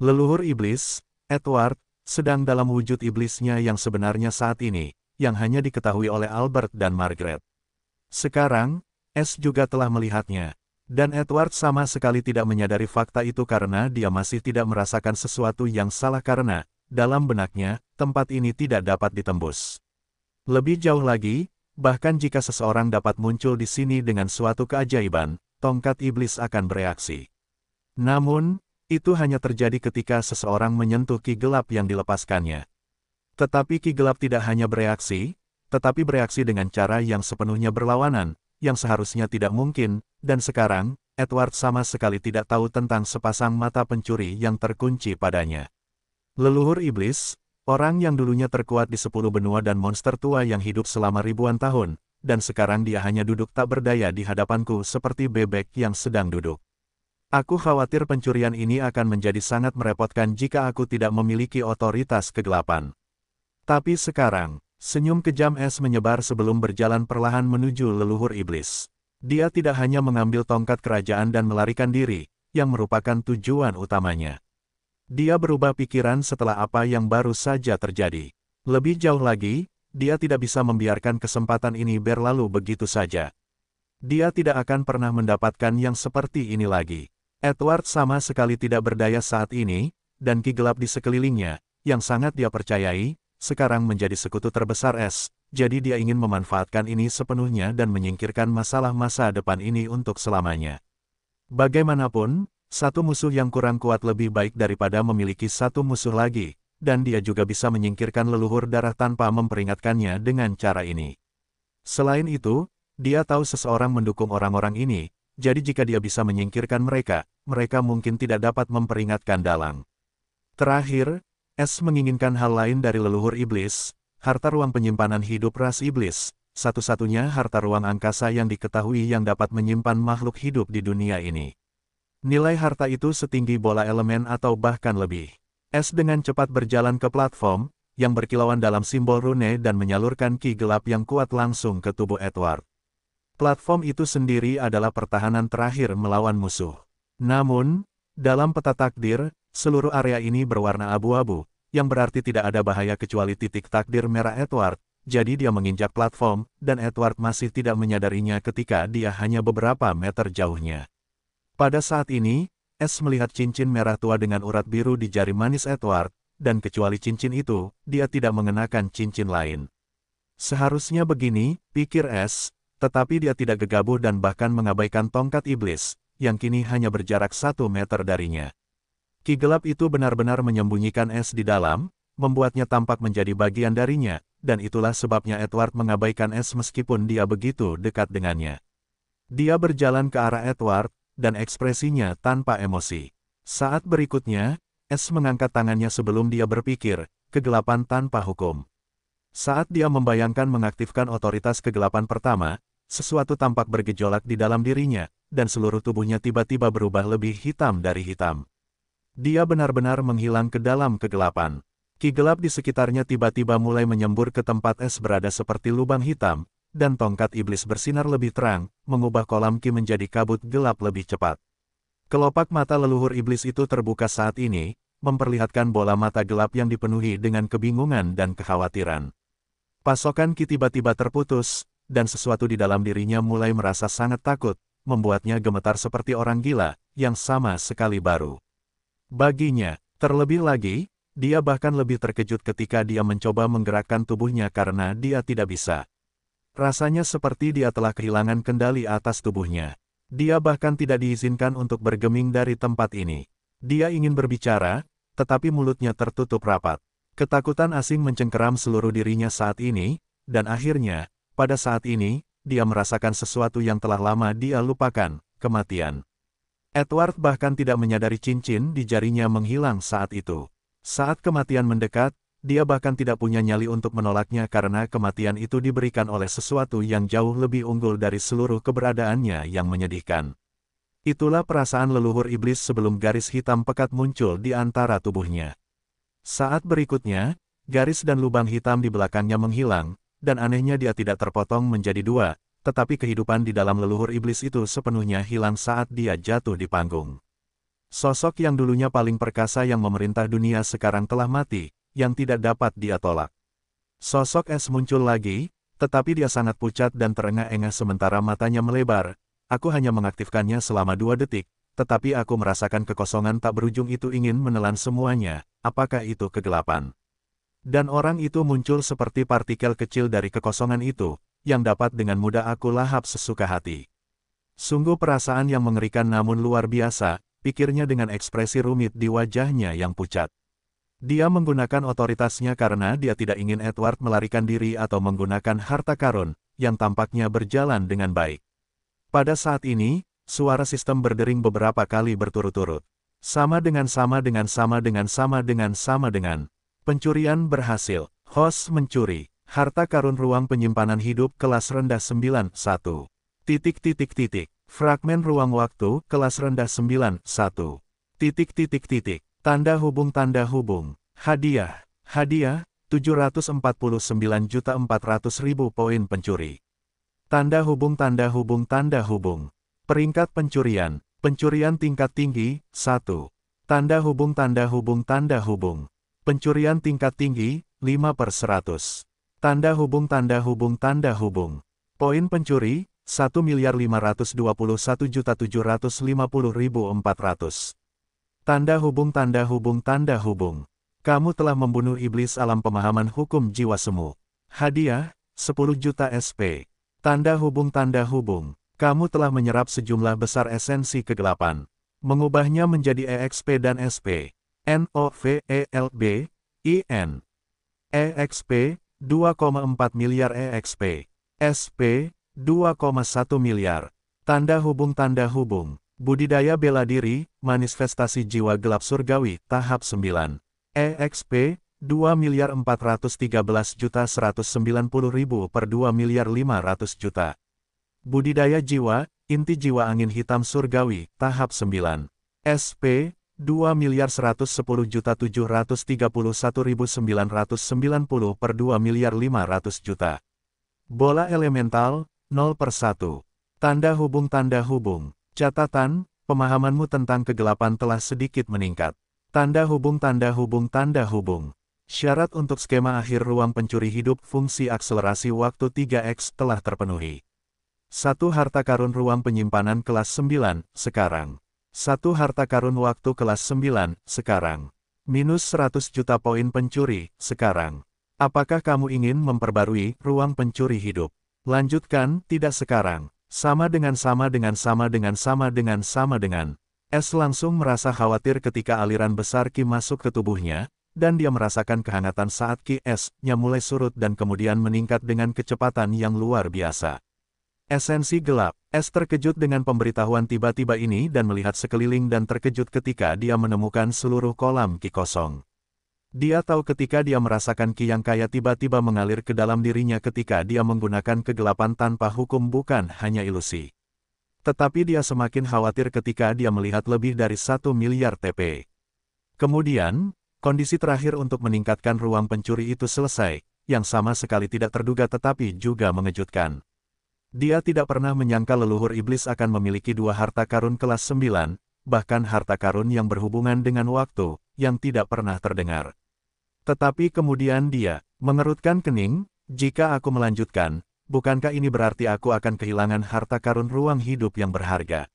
Leluhur iblis, Edward, sedang dalam wujud iblisnya yang sebenarnya saat ini, yang hanya diketahui oleh Albert dan Margaret. Sekarang, S juga telah melihatnya, dan Edward sama sekali tidak menyadari fakta itu karena dia masih tidak merasakan sesuatu yang salah karena, dalam benaknya, tempat ini tidak dapat ditembus. Lebih jauh lagi, bahkan jika seseorang dapat muncul di sini dengan suatu keajaiban, tongkat iblis akan bereaksi. Namun, itu hanya terjadi ketika seseorang menyentuh ki gelap yang dilepaskannya. Tetapi ki gelap tidak hanya bereaksi, tetapi bereaksi dengan cara yang sepenuhnya berlawanan, yang seharusnya tidak mungkin, dan sekarang, Edward sama sekali tidak tahu tentang sepasang mata pencuri yang terkunci padanya. Leluhur iblis, orang yang dulunya terkuat di 10 benua dan monster tua yang hidup selama ribuan tahun, dan sekarang dia hanya duduk tak berdaya di hadapanku seperti bebek yang sedang duduk. Aku khawatir pencurian ini akan menjadi sangat merepotkan jika aku tidak memiliki otoritas kegelapan. Tapi sekarang, senyum kejam S menyebar sebelum berjalan perlahan menuju leluhur iblis. Dia tidak hanya mengambil tongkat kerajaan dan melarikan diri, yang merupakan tujuan utamanya. Dia berubah pikiran setelah apa yang baru saja terjadi. Lebih jauh lagi, dia tidak bisa membiarkan kesempatan ini berlalu begitu saja. Dia tidak akan pernah mendapatkan yang seperti ini lagi. Edward sama sekali tidak berdaya saat ini, dan ki gelap di sekelilingnya, yang sangat dia percayai, sekarang menjadi sekutu terbesar S, jadi dia ingin memanfaatkan ini sepenuhnya dan menyingkirkan masalah masa depan ini untuk selamanya. Bagaimanapun, satu musuh yang kurang kuat lebih baik daripada memiliki satu musuh lagi, dan dia juga bisa menyingkirkan leluhur darah tanpa memperingatkannya dengan cara ini. Selain itu, dia tahu seseorang mendukung orang-orang ini, jadi jika dia bisa menyingkirkan mereka, mereka mungkin tidak dapat memperingatkan Dalang. Terakhir, S menginginkan hal lain dari leluhur iblis, harta ruang penyimpanan hidup ras iblis, satu-satunya harta ruang angkasa yang diketahui yang dapat menyimpan makhluk hidup di dunia ini. Nilai harta itu setinggi bola elemen atau bahkan lebih. S dengan cepat berjalan ke platform, yang berkilauan dalam simbol rune dan menyalurkan ki gelap yang kuat langsung ke tubuh Edward. Platform itu sendiri adalah pertahanan terakhir melawan musuh. Namun, dalam peta takdir, seluruh area ini berwarna abu-abu, yang berarti tidak ada bahaya kecuali titik takdir merah Edward, jadi dia menginjak platform, dan Edward masih tidak menyadarinya ketika dia hanya beberapa meter jauhnya. Pada saat ini, S melihat cincin merah tua dengan urat biru di jari manis Edward, dan kecuali cincin itu, dia tidak mengenakan cincin lain. Seharusnya begini, pikir S, tetapi dia tidak gegabah dan bahkan mengabaikan tongkat iblis, yang kini hanya berjarak 1 meter darinya. Ki gelap itu benar-benar menyembunyikan S di dalam, membuatnya tampak menjadi bagian darinya, dan itulah sebabnya Edward mengabaikan S meskipun dia begitu dekat dengannya. Dia berjalan ke arah Edward, dan ekspresinya tanpa emosi. Saat berikutnya, S mengangkat tangannya sebelum dia berpikir, kegelapan tanpa hukum. Saat dia membayangkan mengaktifkan otoritas kegelapan pertama, sesuatu tampak bergejolak di dalam dirinya, dan seluruh tubuhnya tiba-tiba berubah lebih hitam dari hitam. Dia benar-benar menghilang ke dalam kegelapan. Ki gelap di sekitarnya tiba-tiba mulai menyembur ke tempat S berada seperti lubang hitam, dan tongkat iblis bersinar lebih terang, mengubah kolam Ki menjadi kabut gelap lebih cepat. Kelopak mata leluhur iblis itu terbuka saat ini, memperlihatkan bola mata gelap yang dipenuhi dengan kebingungan dan kekhawatiran. Pasokan Ki tiba-tiba terputus, dan sesuatu di dalam dirinya mulai merasa sangat takut, membuatnya gemetar seperti orang gila, yang sama sekali baru. Baginya, terlebih lagi, dia bahkan lebih terkejut ketika dia mencoba menggerakkan tubuhnya karena dia tidak bisa. Rasanya seperti dia telah kehilangan kendali atas tubuhnya. Dia bahkan tidak diizinkan untuk bergeming dari tempat ini. Dia ingin berbicara, tetapi mulutnya tertutup rapat. Ketakutan asing mencengkeram seluruh dirinya saat ini, dan akhirnya, pada saat ini, dia merasakan sesuatu yang telah lama dia lupakan, kematian. Edward bahkan tidak menyadari cincin di jarinya menghilang saat itu. Saat kematian mendekat, dia bahkan tidak punya nyali untuk menolaknya karena kematian itu diberikan oleh sesuatu yang jauh lebih unggul dari seluruh keberadaannya yang menyedihkan. Itulah perasaan leluhur iblis sebelum garis hitam pekat muncul di antara tubuhnya. Saat berikutnya, garis dan lubang hitam di belakangnya menghilang, dan anehnya dia tidak terpotong menjadi dua, tetapi kehidupan di dalam leluhur iblis itu sepenuhnya hilang saat dia jatuh di panggung. Sosok yang dulunya paling perkasa yang memerintah dunia sekarang telah mati, yang tidak dapat dia tolak. Sosok S muncul lagi, tetapi dia sangat pucat dan terengah-engah sementara matanya melebar. Aku hanya mengaktifkannya selama 2 detik, tetapi aku merasakan kekosongan tak berujung itu ingin menelan semuanya. Apakah itu kegelapan? Dan orang itu muncul seperti partikel kecil dari kekosongan itu, yang dapat dengan mudah aku lahap sesuka hati. Sungguh perasaan yang mengerikan namun luar biasa, pikirnya dengan ekspresi rumit di wajahnya yang pucat. Dia menggunakan otoritasnya karena dia tidak ingin Edward melarikan diri atau menggunakan harta karun, yang tampaknya berjalan dengan baik. Pada saat ini, suara sistem berdering beberapa kali berturut-turut. Sama dengan. Pencurian berhasil. Host mencuri. Harta karun ruang penyimpanan hidup kelas rendah 91. Fragmen ruang waktu kelas rendah 91. Tanda hubung. Hadiah. 749.400.000 poin pencuri. Tanda hubung. Peringkat pencurian. Pencurian tingkat tinggi, 1. Tanda hubung. Pencurian tingkat tinggi, 5/100. Tanda hubung. Poin pencuri, 1.521.750.400. Tanda hubung. Kamu telah membunuh iblis alam pemahaman hukum jiwa semu. Hadiah, 10 juta SP. Tanda hubung. Kamu telah menyerap sejumlah besar esensi kegelapan. Mengubahnya menjadi EXP dan SP. NOVELB, IN. EXP, 2,4 miliar EXP. SP, 2,1 miliar. Tanda hubung. Budidaya bela diri, manifestasi jiwa gelap surgawi, tahap 9. EXP, 2.413.190.000 per 2.500.000. Budidaya jiwa, inti jiwa angin hitam surgawi, tahap 9. SP, 2.110.731.990 per 2.500.000. Bola elemental, 0/1. Tanda hubung. Catatan, pemahamanmu tentang kegelapan telah sedikit meningkat. Tanda hubung. Syarat untuk skema akhir ruang pencuri hidup fungsi akselerasi waktu 3x telah terpenuhi. 1 harta karun ruang penyimpanan kelas 9, sekarang. 1 harta karun waktu kelas 9, sekarang. Minus 100 juta poin pencuri, sekarang. Apakah kamu ingin memperbarui ruang pencuri hidup? Lanjutkan, tidak sekarang. Sama dengan. S langsung merasa khawatir ketika aliran besar Qi masuk ke tubuhnya, dan dia merasakan kehangatan saat Qi S-nya mulai surut dan kemudian meningkat dengan kecepatan yang luar biasa. Esensi gelap. S terkejut dengan pemberitahuan tiba-tiba ini dan melihat sekeliling dan terkejut ketika dia menemukan seluruh kolam Qi kosong. Dia tahu ketika dia merasakan Qi yang kaya tiba-tiba mengalir ke dalam dirinya ketika dia menggunakan kegelapan tanpa hukum bukan hanya ilusi. Tetapi dia semakin khawatir ketika dia melihat lebih dari 1 miliar TP. Kemudian, kondisi terakhir untuk meningkatkan ruang pencuri itu selesai, yang sama sekali tidak terduga tetapi juga mengejutkan. Dia tidak pernah menyangka leluhur iblis akan memiliki 2 harta karun kelas 9, bahkan harta karun yang berhubungan dengan waktu, yang tidak pernah terdengar. Tetapi kemudian dia mengerutkan kening, jika aku melanjutkan, bukankah ini berarti aku akan kehilangan harta karun ruang hidup yang berharga?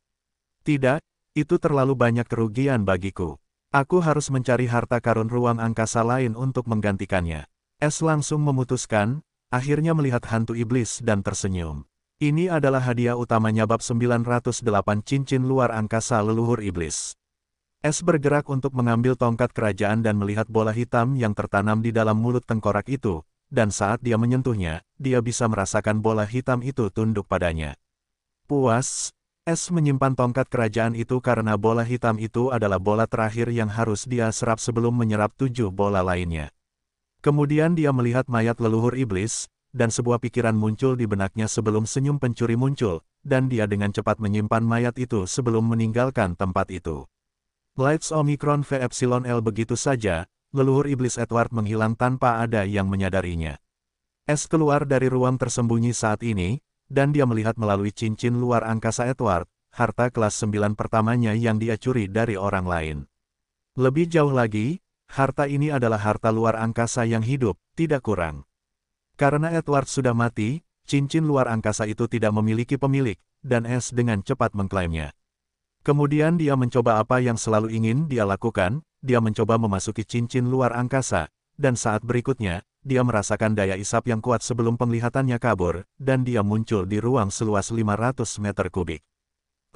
Tidak, itu terlalu banyak kerugian bagiku. Aku harus mencari harta karun ruang angkasa lain untuk menggantikannya. S langsung memutuskan, akhirnya melihat hantu iblis dan tersenyum. Ini adalah hadiah utamanya bab 908 cincin luar angkasa leluhur iblis. S bergerak untuk mengambil tongkat kerajaan dan melihat bola hitam yang tertanam di dalam mulut tengkorak itu, dan saat dia menyentuhnya, dia bisa merasakan bola hitam itu tunduk padanya. Puas, S menyimpan tongkat kerajaan itu karena bola hitam itu adalah bola terakhir yang harus dia serap sebelum menyerap 7 bola lainnya. Kemudian dia melihat mayat leluhur iblis, dan sebuah pikiran muncul di benaknya sebelum senyum pencuri muncul, dan dia dengan cepat menyimpan mayat itu sebelum meninggalkan tempat itu. Lights Omicron V Epsilon L begitu saja, leluhur iblis Edward menghilang tanpa ada yang menyadarinya. S keluar dari ruang tersembunyi saat ini, dan dia melihat melalui cincin luar angkasa Edward, harta kelas 9 pertamanya yang dia curi dari orang lain. Lebih jauh lagi, harta ini adalah harta luar angkasa yang hidup, tidak kurang. Karena Edward sudah mati, cincin luar angkasa itu tidak memiliki pemilik, dan S dengan cepat mengklaimnya. Kemudian dia mencoba apa yang selalu ingin dia lakukan, dia mencoba memasuki cincin luar angkasa, dan saat berikutnya, dia merasakan daya isap yang kuat sebelum penglihatannya kabur, dan dia muncul di ruang seluas 500 meter kubik.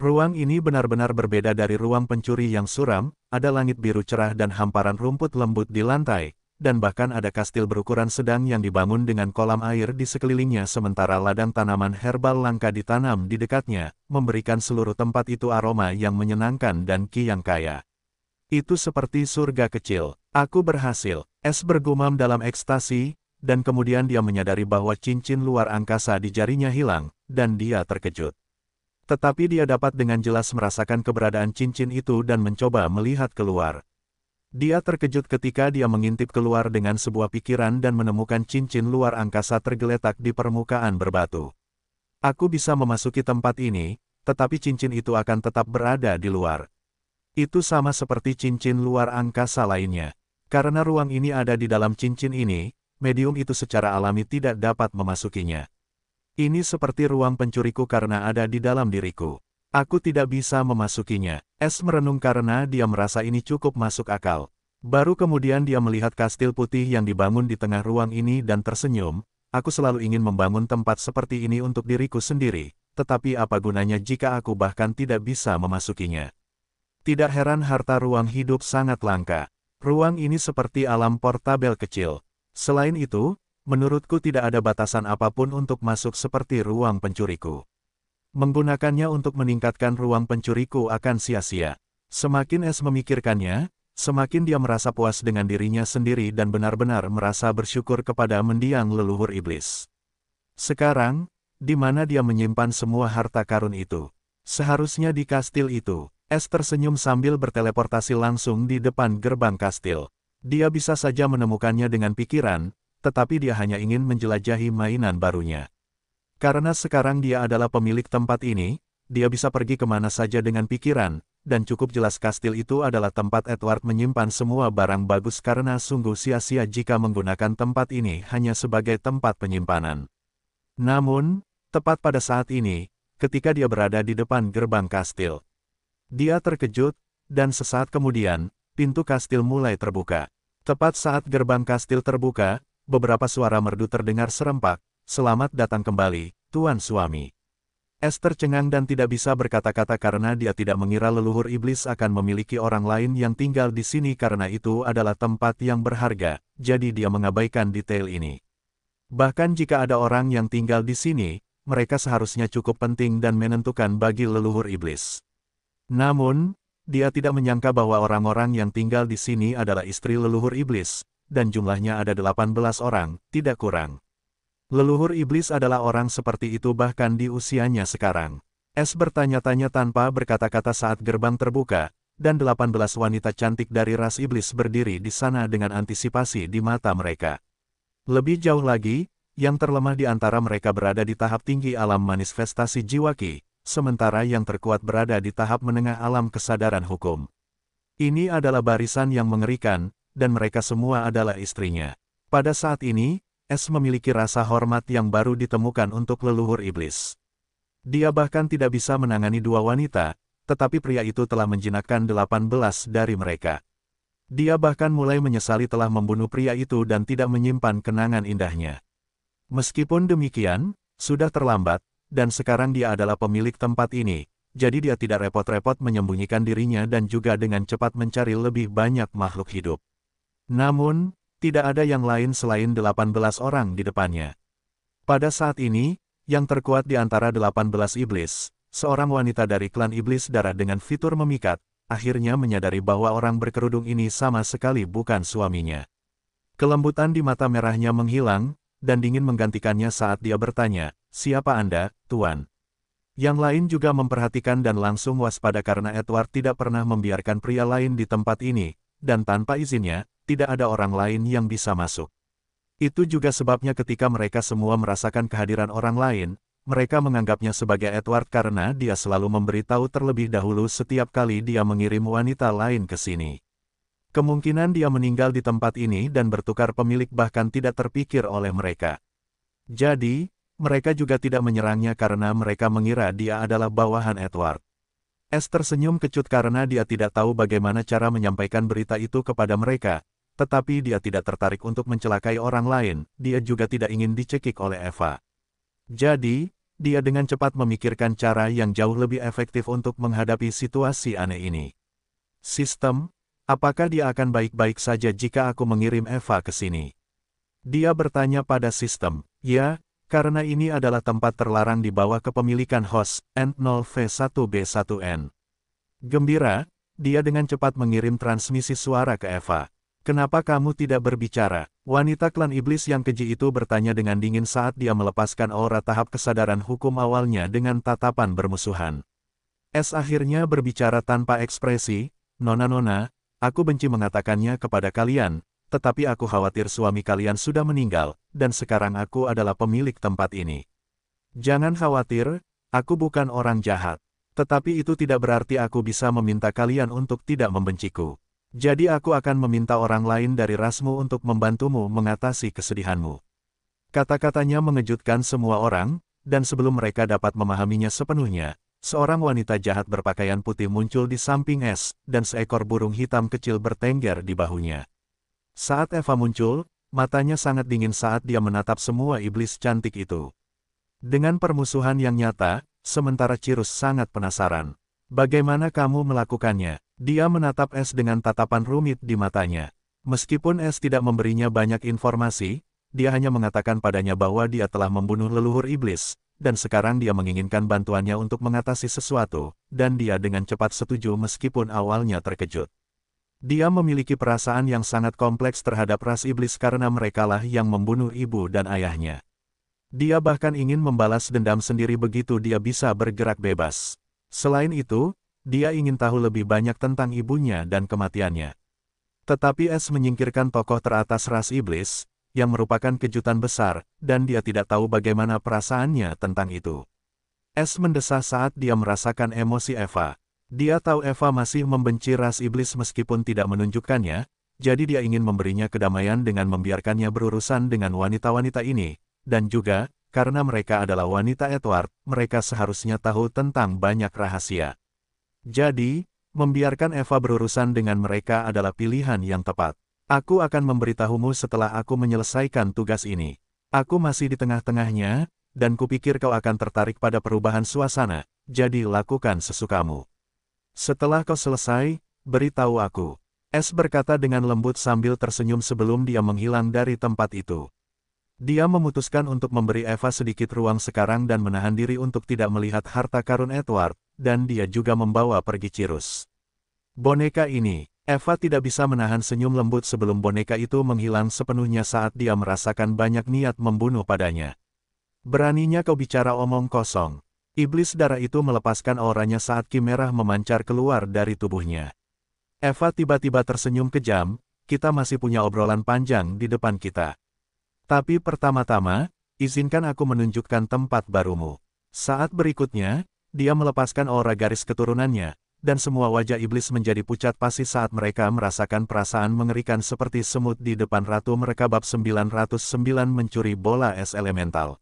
Ruang ini benar-benar berbeda dari ruang pencuri yang suram, ada langit biru cerah dan hamparan rumput lembut di lantai, dan bahkan ada kastil berukuran sedang yang dibangun dengan kolam air di sekelilingnya sementara ladang tanaman herbal langka ditanam di dekatnya, memberikan seluruh tempat itu aroma yang menyenangkan dan Qi yang kaya. Itu seperti surga kecil. Aku berhasil. S bergumam dalam ekstasi, dan kemudian dia menyadari bahwa cincin luar angkasa di jarinya hilang, dan dia terkejut. Tetapi dia dapat dengan jelas merasakan keberadaan cincin itu dan mencoba melihat keluar. Dia terkejut ketika dia mengintip keluar dengan sebuah pikiran dan menemukan cincin luar angkasa tergeletak di permukaan berbatu. Aku bisa memasuki tempat ini, tetapi cincin itu akan tetap berada di luar. Itu sama seperti cincin luar angkasa lainnya. Karena ruang ini ada di dalam cincin ini, medium itu secara alami tidak dapat memasukinya. Ini seperti ruang pencuriku karena ada di dalam diriku. Aku tidak bisa memasukinya. S merenung karena dia merasa ini cukup masuk akal. Baru kemudian dia melihat kastil putih yang dibangun di tengah ruang ini dan tersenyum. Aku selalu ingin membangun tempat seperti ini untuk diriku sendiri, tetapi apa gunanya jika aku bahkan tidak bisa memasukinya? Tidak heran harta ruang hidup sangat langka. Ruang ini seperti alam portabel kecil. Selain itu, menurutku tidak ada batasan apapun untuk masuk seperti ruang pencuriku. Menggunakannya untuk meningkatkan ruang pencuriku akan sia-sia. Semakin Es memikirkannya, semakin dia merasa puas dengan dirinya sendiri dan benar-benar merasa bersyukur kepada mendiang leluhur iblis. Sekarang, di mana dia menyimpan semua harta karun itu? Seharusnya di kastil itu. Es tersenyum sambil berteleportasi langsung di depan gerbang kastil. Dia bisa saja menemukannya dengan pikiran, tetapi dia hanya ingin menjelajahi mainan barunya. Karena sekarang dia adalah pemilik tempat ini, dia bisa pergi kemana saja dengan pikiran, dan cukup jelas kastil itu adalah tempat Edward menyimpan semua barang bagus karena sungguh sia-sia jika menggunakan tempat ini hanya sebagai tempat penyimpanan. Namun, tepat pada saat ini, ketika dia berada di depan gerbang kastil, dia terkejut, dan sesaat kemudian, pintu kastil mulai terbuka. Tepat saat gerbang kastil terbuka, beberapa suara merdu terdengar serempak, "Selamat datang kembali, Tuan Suami." Es tercengang dan tidak bisa berkata-kata karena dia tidak mengira leluhur iblis akan memiliki orang lain yang tinggal di sini karena itu adalah tempat yang berharga, jadi dia mengabaikan detail ini. Bahkan jika ada orang yang tinggal di sini, mereka seharusnya cukup penting dan menentukan bagi leluhur iblis. Namun, dia tidak menyangka bahwa orang-orang yang tinggal di sini adalah istri leluhur iblis, dan jumlahnya ada 18 orang, tidak kurang. Leluhur iblis adalah orang seperti itu bahkan di usianya sekarang. Es bertanya-tanya tanpa berkata-kata saat gerbang terbuka, dan 18 wanita cantik dari ras iblis berdiri di sana dengan antisipasi di mata mereka. Lebih jauh lagi, yang terlemah di antara mereka berada di tahap tinggi alam manifestasi jiwa Ki, sementara yang terkuat berada di tahap menengah alam kesadaran hukum. Ini adalah barisan yang mengerikan, dan mereka semua adalah istrinya. Pada saat ini, Es memiliki rasa hormat yang baru ditemukan untuk leluhur iblis. Dia bahkan tidak bisa menangani dua wanita, tetapi pria itu telah menjinakkan 18 dari mereka. Dia bahkan mulai menyesali telah membunuh pria itu dan tidak menyimpan kenangan indahnya. Meskipun demikian, sudah terlambat, dan sekarang dia adalah pemilik tempat ini, jadi dia tidak repot-repot menyembunyikan dirinya dan juga dengan cepat mencari lebih banyak makhluk hidup. Namun, tidak ada yang lain selain 18 orang di depannya. Pada saat ini, yang terkuat di antara 18 iblis, seorang wanita dari klan iblis darah dengan fitur memikat, akhirnya menyadari bahwa orang berkerudung ini sama sekali bukan suaminya. Kelembutan di mata merahnya menghilang, dan dingin menggantikannya saat dia bertanya, "Siapa Anda, Tuan?" Yang lain juga memperhatikan dan langsung waspada karena Edward tidak pernah membiarkan pria lain di tempat ini, dan tanpa izinnya, tidak ada orang lain yang bisa masuk. Itu juga sebabnya ketika mereka semua merasakan kehadiran orang lain, mereka menganggapnya sebagai Edward karena dia selalu memberitahu terlebih dahulu setiap kali dia mengirim wanita lain ke sini. Kemungkinan dia meninggal di tempat ini dan bertukar pemilik bahkan tidak terpikir oleh mereka. Jadi, mereka juga tidak menyerangnya karena mereka mengira dia adalah bawahan Edward. Es tersenyum kecut karena dia tidak tahu bagaimana cara menyampaikan berita itu kepada mereka, tetapi dia tidak tertarik untuk mencelakai orang lain, dia juga tidak ingin dicekik oleh Eva. Jadi, dia dengan cepat memikirkan cara yang jauh lebih efektif untuk menghadapi situasi aneh ini. Sistem, apakah dia akan baik-baik saja jika aku mengirim Eva ke sini? Dia bertanya pada sistem, ya, karena ini adalah tempat terlarang di bawah kepemilikan host, N0V1B1N. Gembira, dia dengan cepat mengirim transmisi suara ke Eva. "Kenapa kamu tidak berbicara?" Wanita klan iblis yang keji itu bertanya dengan dingin saat dia melepaskan aura tahap kesadaran hukum awalnya dengan tatapan bermusuhan. Es akhirnya berbicara tanpa ekspresi, "Nona-nona, aku benci mengatakannya kepada kalian, tetapi aku khawatir suami kalian sudah meninggal, dan sekarang aku adalah pemilik tempat ini. Jangan khawatir, aku bukan orang jahat. Tetapi itu tidak berarti aku bisa meminta kalian untuk tidak membenciku. Jadi aku akan meminta orang lain dari rasmu untuk membantumu mengatasi kesedihanmu." Kata-katanya mengejutkan semua orang, dan sebelum mereka dapat memahaminya sepenuhnya, Seorang wanita jahat berpakaian putih muncul di samping Es, dan seekor burung hitam kecil bertengger di bahunya. Saat Eva muncul, matanya sangat dingin saat dia menatap semua iblis cantik itu. Dengan permusuhan yang nyata, sementara Cirrus sangat penasaran. Bagaimana kamu melakukannya? Dia menatap Es dengan tatapan rumit di matanya. Meskipun Es tidak memberinya banyak informasi, dia hanya mengatakan padanya bahwa dia telah membunuh leluhur iblis, dan sekarang dia menginginkan bantuannya untuk mengatasi sesuatu, dan dia dengan cepat setuju meskipun awalnya terkejut. Dia memiliki perasaan yang sangat kompleks terhadap ras iblis karena merekalah yang membunuh ibu dan ayahnya. Dia bahkan ingin membalas dendam sendiri begitu dia bisa bergerak bebas. Selain itu, dia ingin tahu lebih banyak tentang ibunya dan kematiannya. Tetapi Es menyingkirkan tokoh teratas ras iblis, yang merupakan kejutan besar, dan dia tidak tahu bagaimana perasaannya tentang itu. Es mendesah saat dia merasakan emosi Eva. Dia tahu Eva masih membenci ras iblis meskipun tidak menunjukkannya, jadi dia ingin memberinya kedamaian dengan membiarkannya berurusan dengan wanita-wanita ini, dan juga, karena mereka adalah wanita Edward, mereka seharusnya tahu tentang banyak rahasia. Jadi, membiarkan Eva berurusan dengan mereka adalah pilihan yang tepat. Aku akan memberitahumu setelah aku menyelesaikan tugas ini. Aku masih di tengah-tengahnya, dan kupikir kau akan tertarik pada perubahan suasana, jadi lakukan sesukamu. Setelah kau selesai, beritahu aku. Es berkata dengan lembut sambil tersenyum sebelum dia menghilang dari tempat itu. Dia memutuskan untuk memberi Eva sedikit ruang sekarang dan menahan diri untuk tidak melihat harta karun Edward, dan dia juga membawa pergi Cirrus. Boneka ini. Eva tidak bisa menahan senyum lembut sebelum boneka itu menghilang sepenuhnya saat dia merasakan banyak niat membunuh padanya. Beraninya kau bicara omong kosong. Iblis darah itu melepaskan auranya saat ki merah memancar keluar dari tubuhnya. Eva tiba-tiba tersenyum kejam, kita masih punya obrolan panjang di depan kita. Tapi pertama-tama, izinkan aku menunjukkan tempat barumu. Saat berikutnya, dia melepaskan aura garis keturunannya, dan semua wajah iblis menjadi pucat pasi saat mereka merasakan perasaan mengerikan seperti semut di depan ratu mereka. Bab 909 mencuri bola es elemental.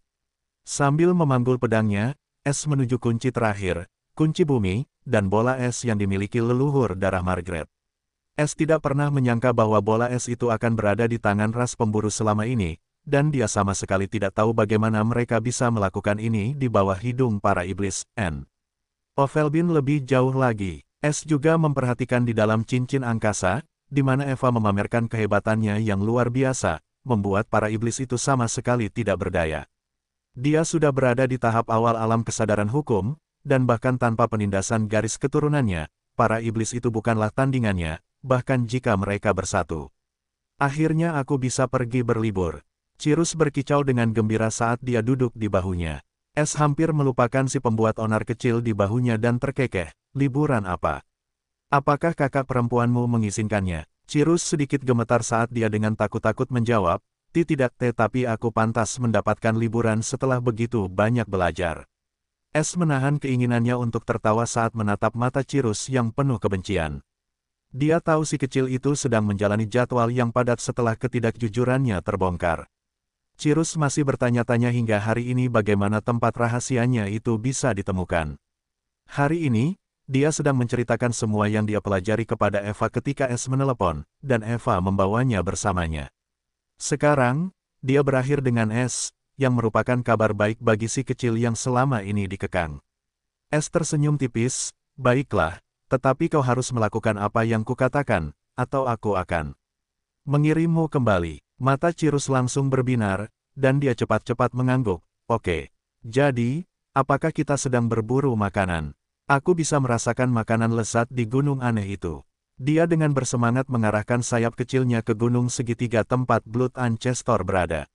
Sambil memanggul pedangnya, Es menuju kunci terakhir, kunci bumi, dan bola es yang dimiliki leluhur darah Margaret. Es tidak pernah menyangka bahwa bola es itu akan berada di tangan ras pemburu selama ini, dan dia sama sekali tidak tahu bagaimana mereka bisa melakukan ini di bawah hidung para iblis. Ovelbin lebih jauh lagi. Es juga memperhatikan di dalam cincin angkasa, di mana Eva memamerkan kehebatannya yang luar biasa, membuat para iblis itu sama sekali tidak berdaya. Dia sudah berada di tahap awal alam kesadaran hukum, dan bahkan tanpa penindasan garis keturunannya, para iblis itu bukanlah tandingannya, bahkan jika mereka bersatu. Akhirnya aku bisa pergi berlibur. Cirrus berkicau dengan gembira saat dia duduk di bahunya. Es hampir melupakan si pembuat onar kecil di bahunya dan terkekeh, liburan apa? Apakah kakak perempuanmu mengizinkannya? Cirrus sedikit gemetar saat dia dengan takut-takut menjawab, tidak, tetapi aku pantas mendapatkan liburan setelah begitu banyak belajar. Es menahan keinginannya untuk tertawa saat menatap mata Cirrus yang penuh kebencian. Dia tahu si kecil itu sedang menjalani jadwal yang padat setelah ketidakjujurannya terbongkar. Cirrus masih bertanya-tanya hingga hari ini bagaimana tempat rahasianya itu bisa ditemukan. Hari ini, dia sedang menceritakan semua yang dia pelajari kepada Eva ketika Es menelepon, dan Eva membawanya bersamanya. Sekarang, dia berakhir dengan Es, yang merupakan kabar baik bagi si kecil yang selama ini dikekang. Es tersenyum tipis, baiklah, tetapi kau harus melakukan apa yang kukatakan, atau aku akan mengirimmu kembali. Mata Cirrus langsung berbinar, dan dia cepat-cepat mengangguk. Oke. Jadi, apakah kita sedang berburu makanan? Aku bisa merasakan makanan lezat di gunung aneh itu. Dia dengan bersemangat mengarahkan sayap kecilnya ke gunung segitiga tempat Blood Ancestor berada.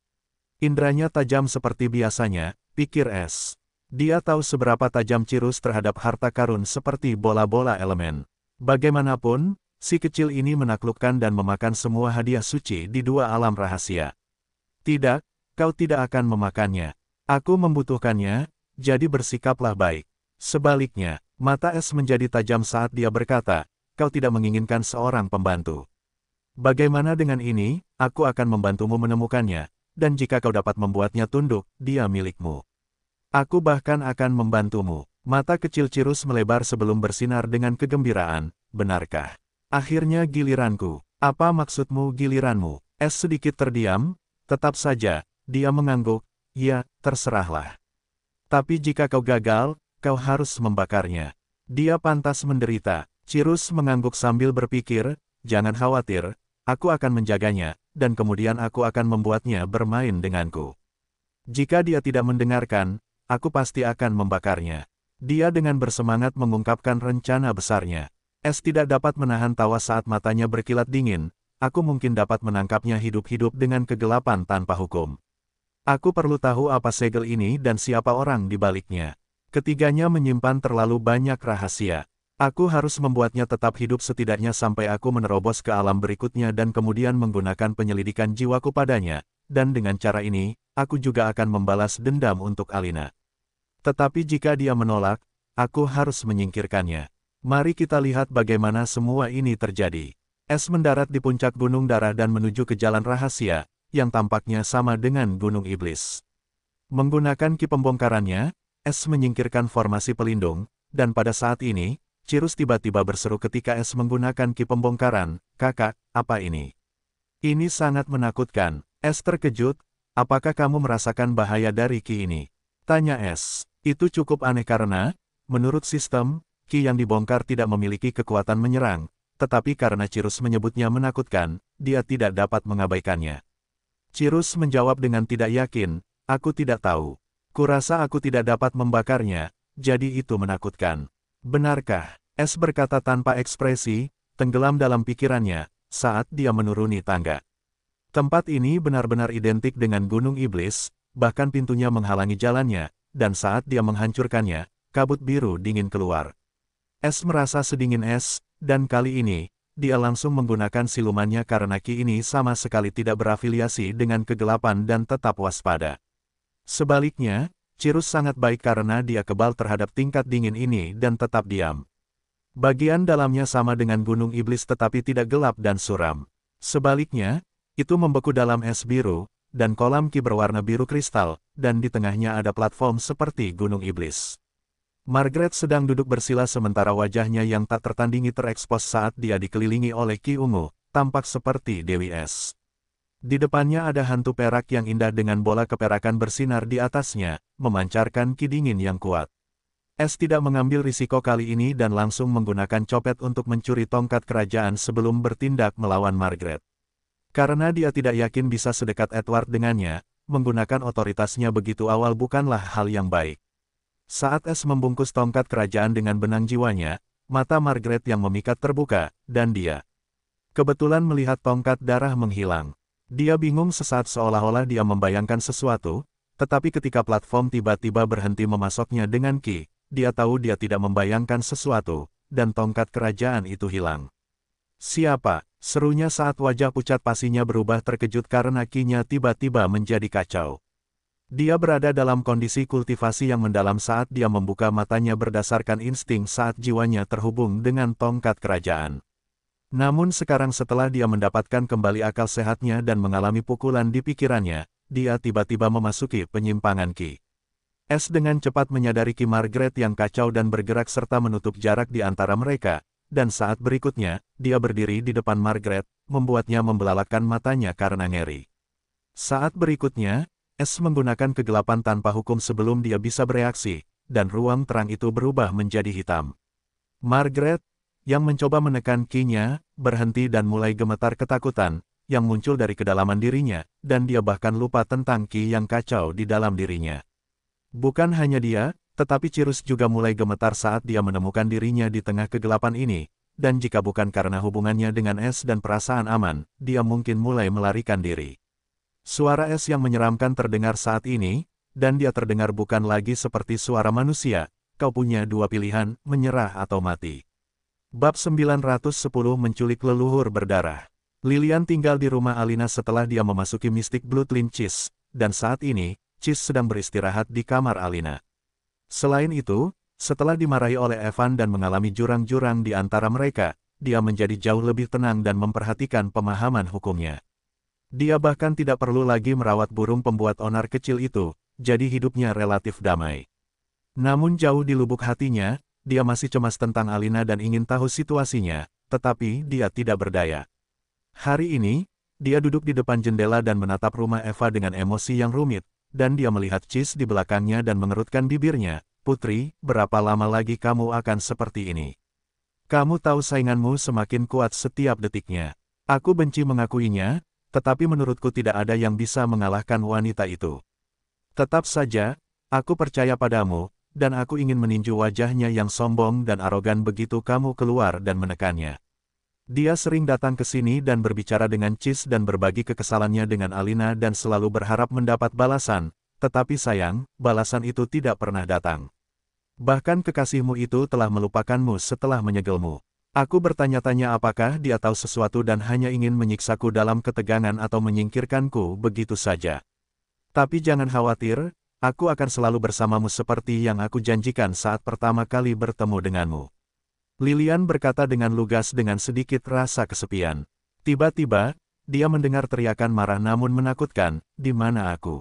Indranya tajam seperti biasanya, pikir Es. Dia tahu seberapa tajam Cirrus terhadap harta karun seperti bola-bola elemen. Bagaimanapun, si kecil ini menaklukkan dan memakan semua hadiah suci di dua alam rahasia. Tidak, kau tidak akan memakannya. Aku membutuhkannya, jadi bersikaplah baik. Sebaliknya, mata Es menjadi tajam saat dia berkata, kau tidak menginginkan seorang pembantu. Bagaimana dengan ini, aku akan membantumu menemukannya, dan jika kau dapat membuatnya tunduk, dia milikmu. Aku bahkan akan membantumu. Mata kecil Cirus melebar sebelum bersinar dengan kegembiraan, benarkah? Akhirnya giliranku. Apa maksudmu giliranmu? Es sedikit terdiam, tetap saja, dia mengangguk, ya, terserahlah. Tapi jika kau gagal, kau harus membakarnya. Dia pantas menderita. Cirus mengangguk sambil berpikir, jangan khawatir, aku akan menjaganya, dan kemudian aku akan membuatnya bermain denganku. Jika dia tidak mendengarkan, aku pasti akan membakarnya. Dia dengan bersemangat mengungkapkan rencana besarnya. Es tidak dapat menahan tawa saat matanya berkilat dingin, aku mungkin dapat menangkapnya hidup-hidup dengan kegelapan tanpa hukum. Aku perlu tahu apa segel ini dan siapa orang di baliknya. Ketiganya menyimpan terlalu banyak rahasia. Aku harus membuatnya tetap hidup setidaknya sampai aku menerobos ke alam berikutnya dan kemudian menggunakan penyelidikan jiwaku padanya, dan dengan cara ini, aku juga akan membalas dendam untuk Alina. Tetapi jika dia menolak, aku harus menyingkirkannya. Mari kita lihat bagaimana semua ini terjadi. Es mendarat di puncak gunung darah dan menuju ke jalan rahasia, yang tampaknya sama dengan Gunung Iblis. Menggunakan ki pembongkarannya, Es menyingkirkan formasi pelindung, dan pada saat ini, Cirus tiba-tiba berseru ketika Es menggunakan ki pembongkaran, "Kakak, apa ini?" "Ini sangat menakutkan." Es terkejut, "Apakah kamu merasakan bahaya dari ki ini?" Tanya Es. Itu cukup aneh karena, menurut sistem, ki yang dibongkar tidak memiliki kekuatan menyerang, tetapi karena Cirus menyebutnya menakutkan, dia tidak dapat mengabaikannya. Cirus menjawab dengan tidak yakin, "Aku tidak tahu. Kurasa aku tidak dapat membakarnya, jadi itu menakutkan." "Benarkah?" Es berkata tanpa ekspresi, tenggelam dalam pikirannya, saat dia menuruni tangga. Tempat ini benar-benar identik dengan Gunung Iblis, bahkan pintunya menghalangi jalannya, dan saat dia menghancurkannya, kabut biru dingin keluar. Es merasa sedingin es, dan kali ini, dia langsung menggunakan silumannya karena ki ini sama sekali tidak berafiliasi dengan kegelapan dan tetap waspada. Sebaliknya, Cirus sangat baik karena dia kebal terhadap tingkat dingin ini dan tetap diam. Bagian dalamnya sama dengan Gunung Iblis tetapi tidak gelap dan suram. Sebaliknya, itu membeku dalam es biru, dan kolam ki berwarna biru kristal, dan di tengahnya ada platform seperti Gunung Iblis. Margaret sedang duduk bersila sementara wajahnya yang tak tertandingi terekspos saat dia dikelilingi oleh ki ungu, tampak seperti Dewi Es. Di depannya ada hantu perak yang indah dengan bola keperakan bersinar di atasnya, memancarkan ki dingin yang kuat. Es tidak mengambil risiko kali ini dan langsung menggunakan copet untuk mencuri tongkat kerajaan sebelum bertindak melawan Margaret. Karena dia tidak yakin bisa sedekat Edward dengannya, menggunakan otoritasnya begitu awal bukanlah hal yang baik. Saat Es membungkus tongkat kerajaan dengan benang jiwanya, mata Margaret yang memikat terbuka, dan dia kebetulan melihat tongkat darah menghilang. Dia bingung sesaat seolah-olah dia membayangkan sesuatu, tetapi ketika platform tiba-tiba berhenti memasoknya dengan ki, dia tahu dia tidak membayangkan sesuatu, dan tongkat kerajaan itu hilang. "Siapa?" serunya saat wajah pucat pasinya berubah terkejut karena ki-nya tiba-tiba menjadi kacau. Dia berada dalam kondisi kultivasi yang mendalam saat dia membuka matanya berdasarkan insting saat jiwanya terhubung dengan tongkat kerajaan. Namun sekarang setelah dia mendapatkan kembali akal sehatnya dan mengalami pukulan di pikirannya, dia tiba-tiba memasuki penyimpangan ki. Es dengan cepat menyadari ki Margaret yang kacau dan bergerak serta menutup jarak di antara mereka, dan saat berikutnya, dia berdiri di depan Margaret, membuatnya membelalakkan matanya karena ngeri. Saat berikutnya, Es menggunakan kegelapan tanpa hukum sebelum dia bisa bereaksi, dan ruang terang itu berubah menjadi hitam. Margaret, yang mencoba menekan ki-nya, berhenti dan mulai gemetar ketakutan, yang muncul dari kedalaman dirinya, dan dia bahkan lupa tentang ki yang kacau di dalam dirinya. Bukan hanya dia, tetapi Cirus juga mulai gemetar saat dia menemukan dirinya di tengah kegelapan ini, dan jika bukan karena hubungannya dengan Es dan perasaan aman, dia mungkin mulai melarikan diri. Suara Es yang menyeramkan terdengar saat ini, dan dia terdengar bukan lagi seperti suara manusia, "Kau punya dua pilihan, menyerah atau mati." Bab 910 Menculik Leluhur Berdarah. Lilian tinggal di rumah Alina setelah dia memasuki Mystic Bloodline Cheese, dan saat ini, Cheese sedang beristirahat di kamar Alina. Selain itu, setelah dimarahi oleh Evan dan mengalami jurang-jurang di antara mereka, dia menjadi jauh lebih tenang dan memperhatikan pemahaman hukumnya. Dia bahkan tidak perlu lagi merawat burung pembuat onar kecil itu, jadi hidupnya relatif damai. Namun jauh di lubuk hatinya, dia masih cemas tentang Alina dan ingin tahu situasinya, tetapi dia tidak berdaya. Hari ini, dia duduk di depan jendela dan menatap rumah Eva dengan emosi yang rumit, dan dia melihat Cheese di belakangnya dan mengerutkan bibirnya. Putri, berapa lama lagi kamu akan seperti ini? Kamu tahu sainganmu semakin kuat setiap detiknya. Aku benci mengakuinya, tetapi menurutku tidak ada yang bisa mengalahkan wanita itu. Tetap saja, aku percaya padamu, dan aku ingin meninju wajahnya yang sombong dan arogan begitu kamu keluar dan menekannya. Dia sering datang ke sini dan berbicara dengan Cheese dan berbagi kekesalannya dengan Alina dan selalu berharap mendapat balasan, tetapi sayang, balasan itu tidak pernah datang. Bahkan kekasihmu itu telah melupakanmu setelah menyegelmu. Aku bertanya-tanya apakah dia tahu sesuatu dan hanya ingin menyiksaku dalam ketegangan atau menyingkirkanku begitu saja. Tapi jangan khawatir, aku akan selalu bersamamu seperti yang aku janjikan saat pertama kali bertemu denganmu. Lilian berkata dengan lugas dengan sedikit rasa kesepian. Tiba-tiba, dia mendengar teriakan marah namun menakutkan, "Di mana aku?"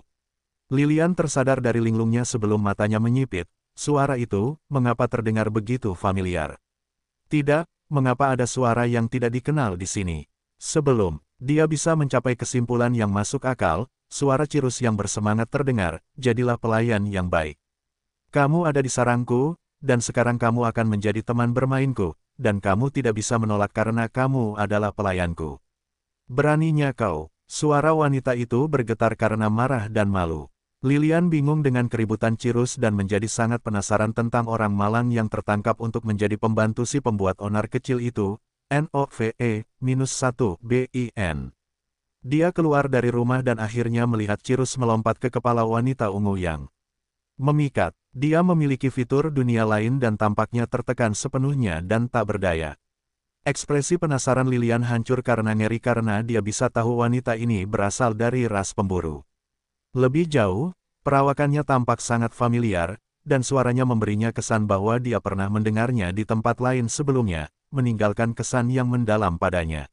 Lilian tersadar dari linglungnya sebelum matanya menyipit. Suara itu, mengapa terdengar begitu familiar? Tidak, mengapa ada suara yang tidak dikenal di sini? Sebelum dia bisa mencapai kesimpulan yang masuk akal, suara Cirus yang bersemangat terdengar, "Jadilah pelayan yang baik. Kamu ada di sarangku, dan sekarang kamu akan menjadi teman bermainku, dan kamu tidak bisa menolak karena kamu adalah pelayanku." Beraninya kau. Suara wanita itu bergetar karena marah dan malu. Lilian bingung dengan keributan Cirus dan menjadi sangat penasaran tentang orang malang yang tertangkap untuk menjadi pembantu si pembuat onar kecil itu, NOVE-1BIN. Dia keluar dari rumah dan akhirnya melihat Cirus melompat ke kepala wanita ungu yang memikat. Dia memiliki fitur dunia lain dan tampaknya tertekan sepenuhnya dan tak berdaya. Ekspresi penasaran Lilian hancur karena ngeri karena dia bisa tahu wanita ini berasal dari ras pemburu. Lebih jauh, perawakannya tampak sangat familiar, dan suaranya memberinya kesan bahwa dia pernah mendengarnya di tempat lain sebelumnya, meninggalkan kesan yang mendalam padanya.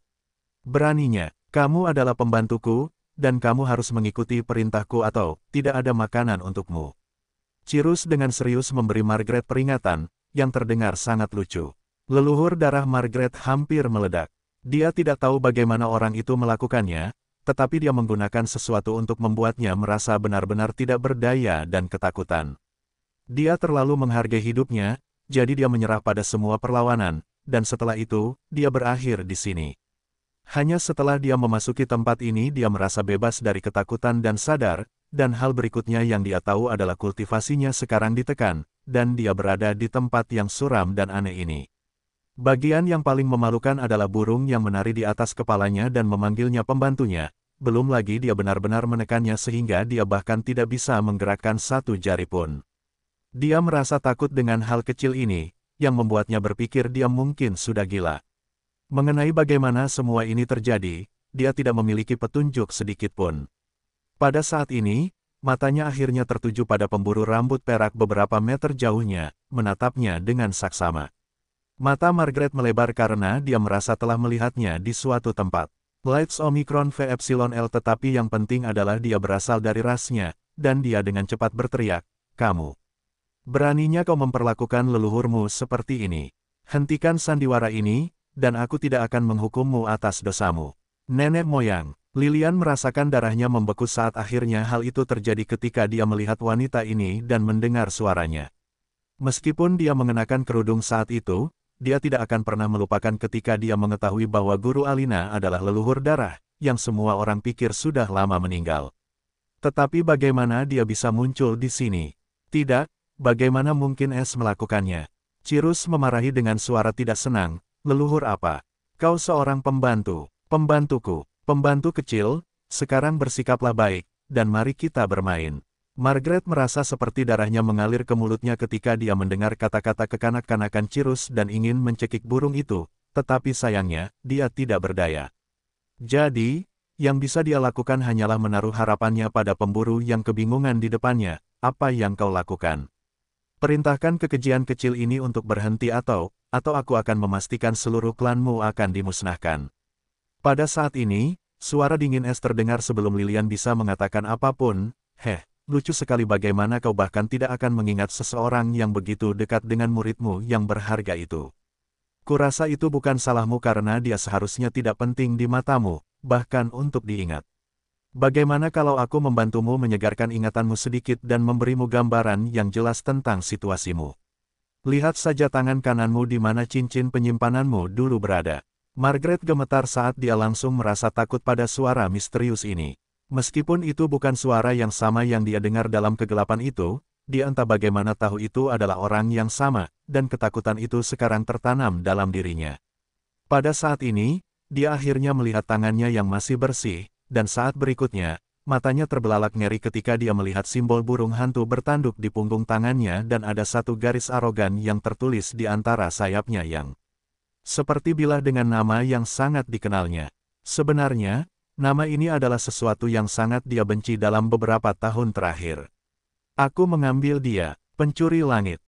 Beraninya, kamu adalah pembantuku, dan kamu harus mengikuti perintahku atau tidak ada makanan untukmu. Cirus dengan serius memberi Margaret peringatan, yang terdengar sangat lucu. Leluhur darah Margaret hampir meledak. Dia tidak tahu bagaimana orang itu melakukannya, tetapi dia menggunakan sesuatu untuk membuatnya merasa benar-benar tidak berdaya dan ketakutan. Dia terlalu menghargai hidupnya, jadi dia menyerah pada semua perlawanan, dan setelah itu, dia berakhir di sini. Hanya setelah dia memasuki tempat ini dia merasa bebas dari ketakutan dan sadar, dan hal berikutnya yang dia tahu adalah kultivasinya sekarang ditekan, dan dia berada di tempat yang suram dan aneh ini. Bagian yang paling memalukan adalah burung yang menari di atas kepalanya dan memanggilnya pembantunya, belum lagi dia benar-benar menekannya sehingga dia bahkan tidak bisa menggerakkan satu jari pun. Dia merasa takut dengan hal kecil ini, yang membuatnya berpikir dia mungkin sudah gila. Mengenai bagaimana semua ini terjadi, dia tidak memiliki petunjuk sedikit pun. Pada saat ini, matanya akhirnya tertuju pada pemburu rambut perak beberapa meter jauhnya, menatapnya dengan saksama. Mata Margaret melebar karena dia merasa telah melihatnya di suatu tempat. Lights Omicron V Epsilon L tetapi yang penting adalah dia berasal dari rasnya, dan dia dengan cepat berteriak, "Kamu! Beraninya kau memperlakukan leluhurmu seperti ini. Hentikan sandiwara ini, dan aku tidak akan menghukummu atas dosamu." Nenek moyang. Lilian merasakan darahnya membeku saat akhirnya hal itu terjadi ketika dia melihat wanita ini dan mendengar suaranya. Meskipun dia mengenakan kerudung saat itu, dia tidak akan pernah melupakan ketika dia mengetahui bahwa Guru Alina adalah leluhur darah, yang semua orang pikir sudah lama meninggal. Tetapi bagaimana dia bisa muncul di sini? Tidak, bagaimana mungkin Es melakukannya? Cirus memarahi dengan suara tidak senang, "Leluhur apa? Kau seorang pembantu, pembantuku, pembantu kecil, sekarang bersikaplah baik, dan mari kita bermain." Margaret merasa seperti darahnya mengalir ke mulutnya ketika dia mendengar kata-kata kekanak-kanakan Cirus dan ingin mencekik burung itu, tetapi sayangnya, dia tidak berdaya. Jadi, yang bisa dia lakukan hanyalah menaruh harapannya pada pemburu yang kebingungan di depannya. "Apa yang kau lakukan? Perintahkan kekejian kecil ini untuk berhenti atau aku akan memastikan seluruh klanmu akan dimusnahkan." Pada saat ini, suara dingin Es terdengar sebelum Lilian bisa mengatakan apapun. lucu sekali bagaimana kau bahkan tidak akan mengingat seseorang yang begitu dekat dengan muridmu yang berharga itu. Kurasa itu bukan salahmu karena dia seharusnya tidak penting di matamu, bahkan untuk diingat. Bagaimana kalau aku membantumu menyegarkan ingatanmu sedikit dan memberimu gambaran yang jelas tentang situasimu? Lihat saja tangan kananmu di mana cincin penyimpananmu dulu berada. Margaret gemetar saat dia langsung merasa takut pada suara misterius ini. Meskipun itu bukan suara yang sama yang dia dengar dalam kegelapan itu, dia entah bagaimana tahu itu adalah orang yang sama, dan ketakutan itu sekarang tertanam dalam dirinya. Pada saat ini, dia akhirnya melihat tangannya yang masih bersih, dan saat berikutnya, matanya terbelalak ngeri ketika dia melihat simbol burung hantu bertanduk di punggung tangannya dan ada satu garis arogan yang tertulis di antara sayapnya yang seperti bilah dengan nama yang sangat dikenalnya. Sebenarnya, nama ini adalah sesuatu yang sangat dia benci dalam beberapa tahun terakhir. Aku mengambil dia, pencuri langit.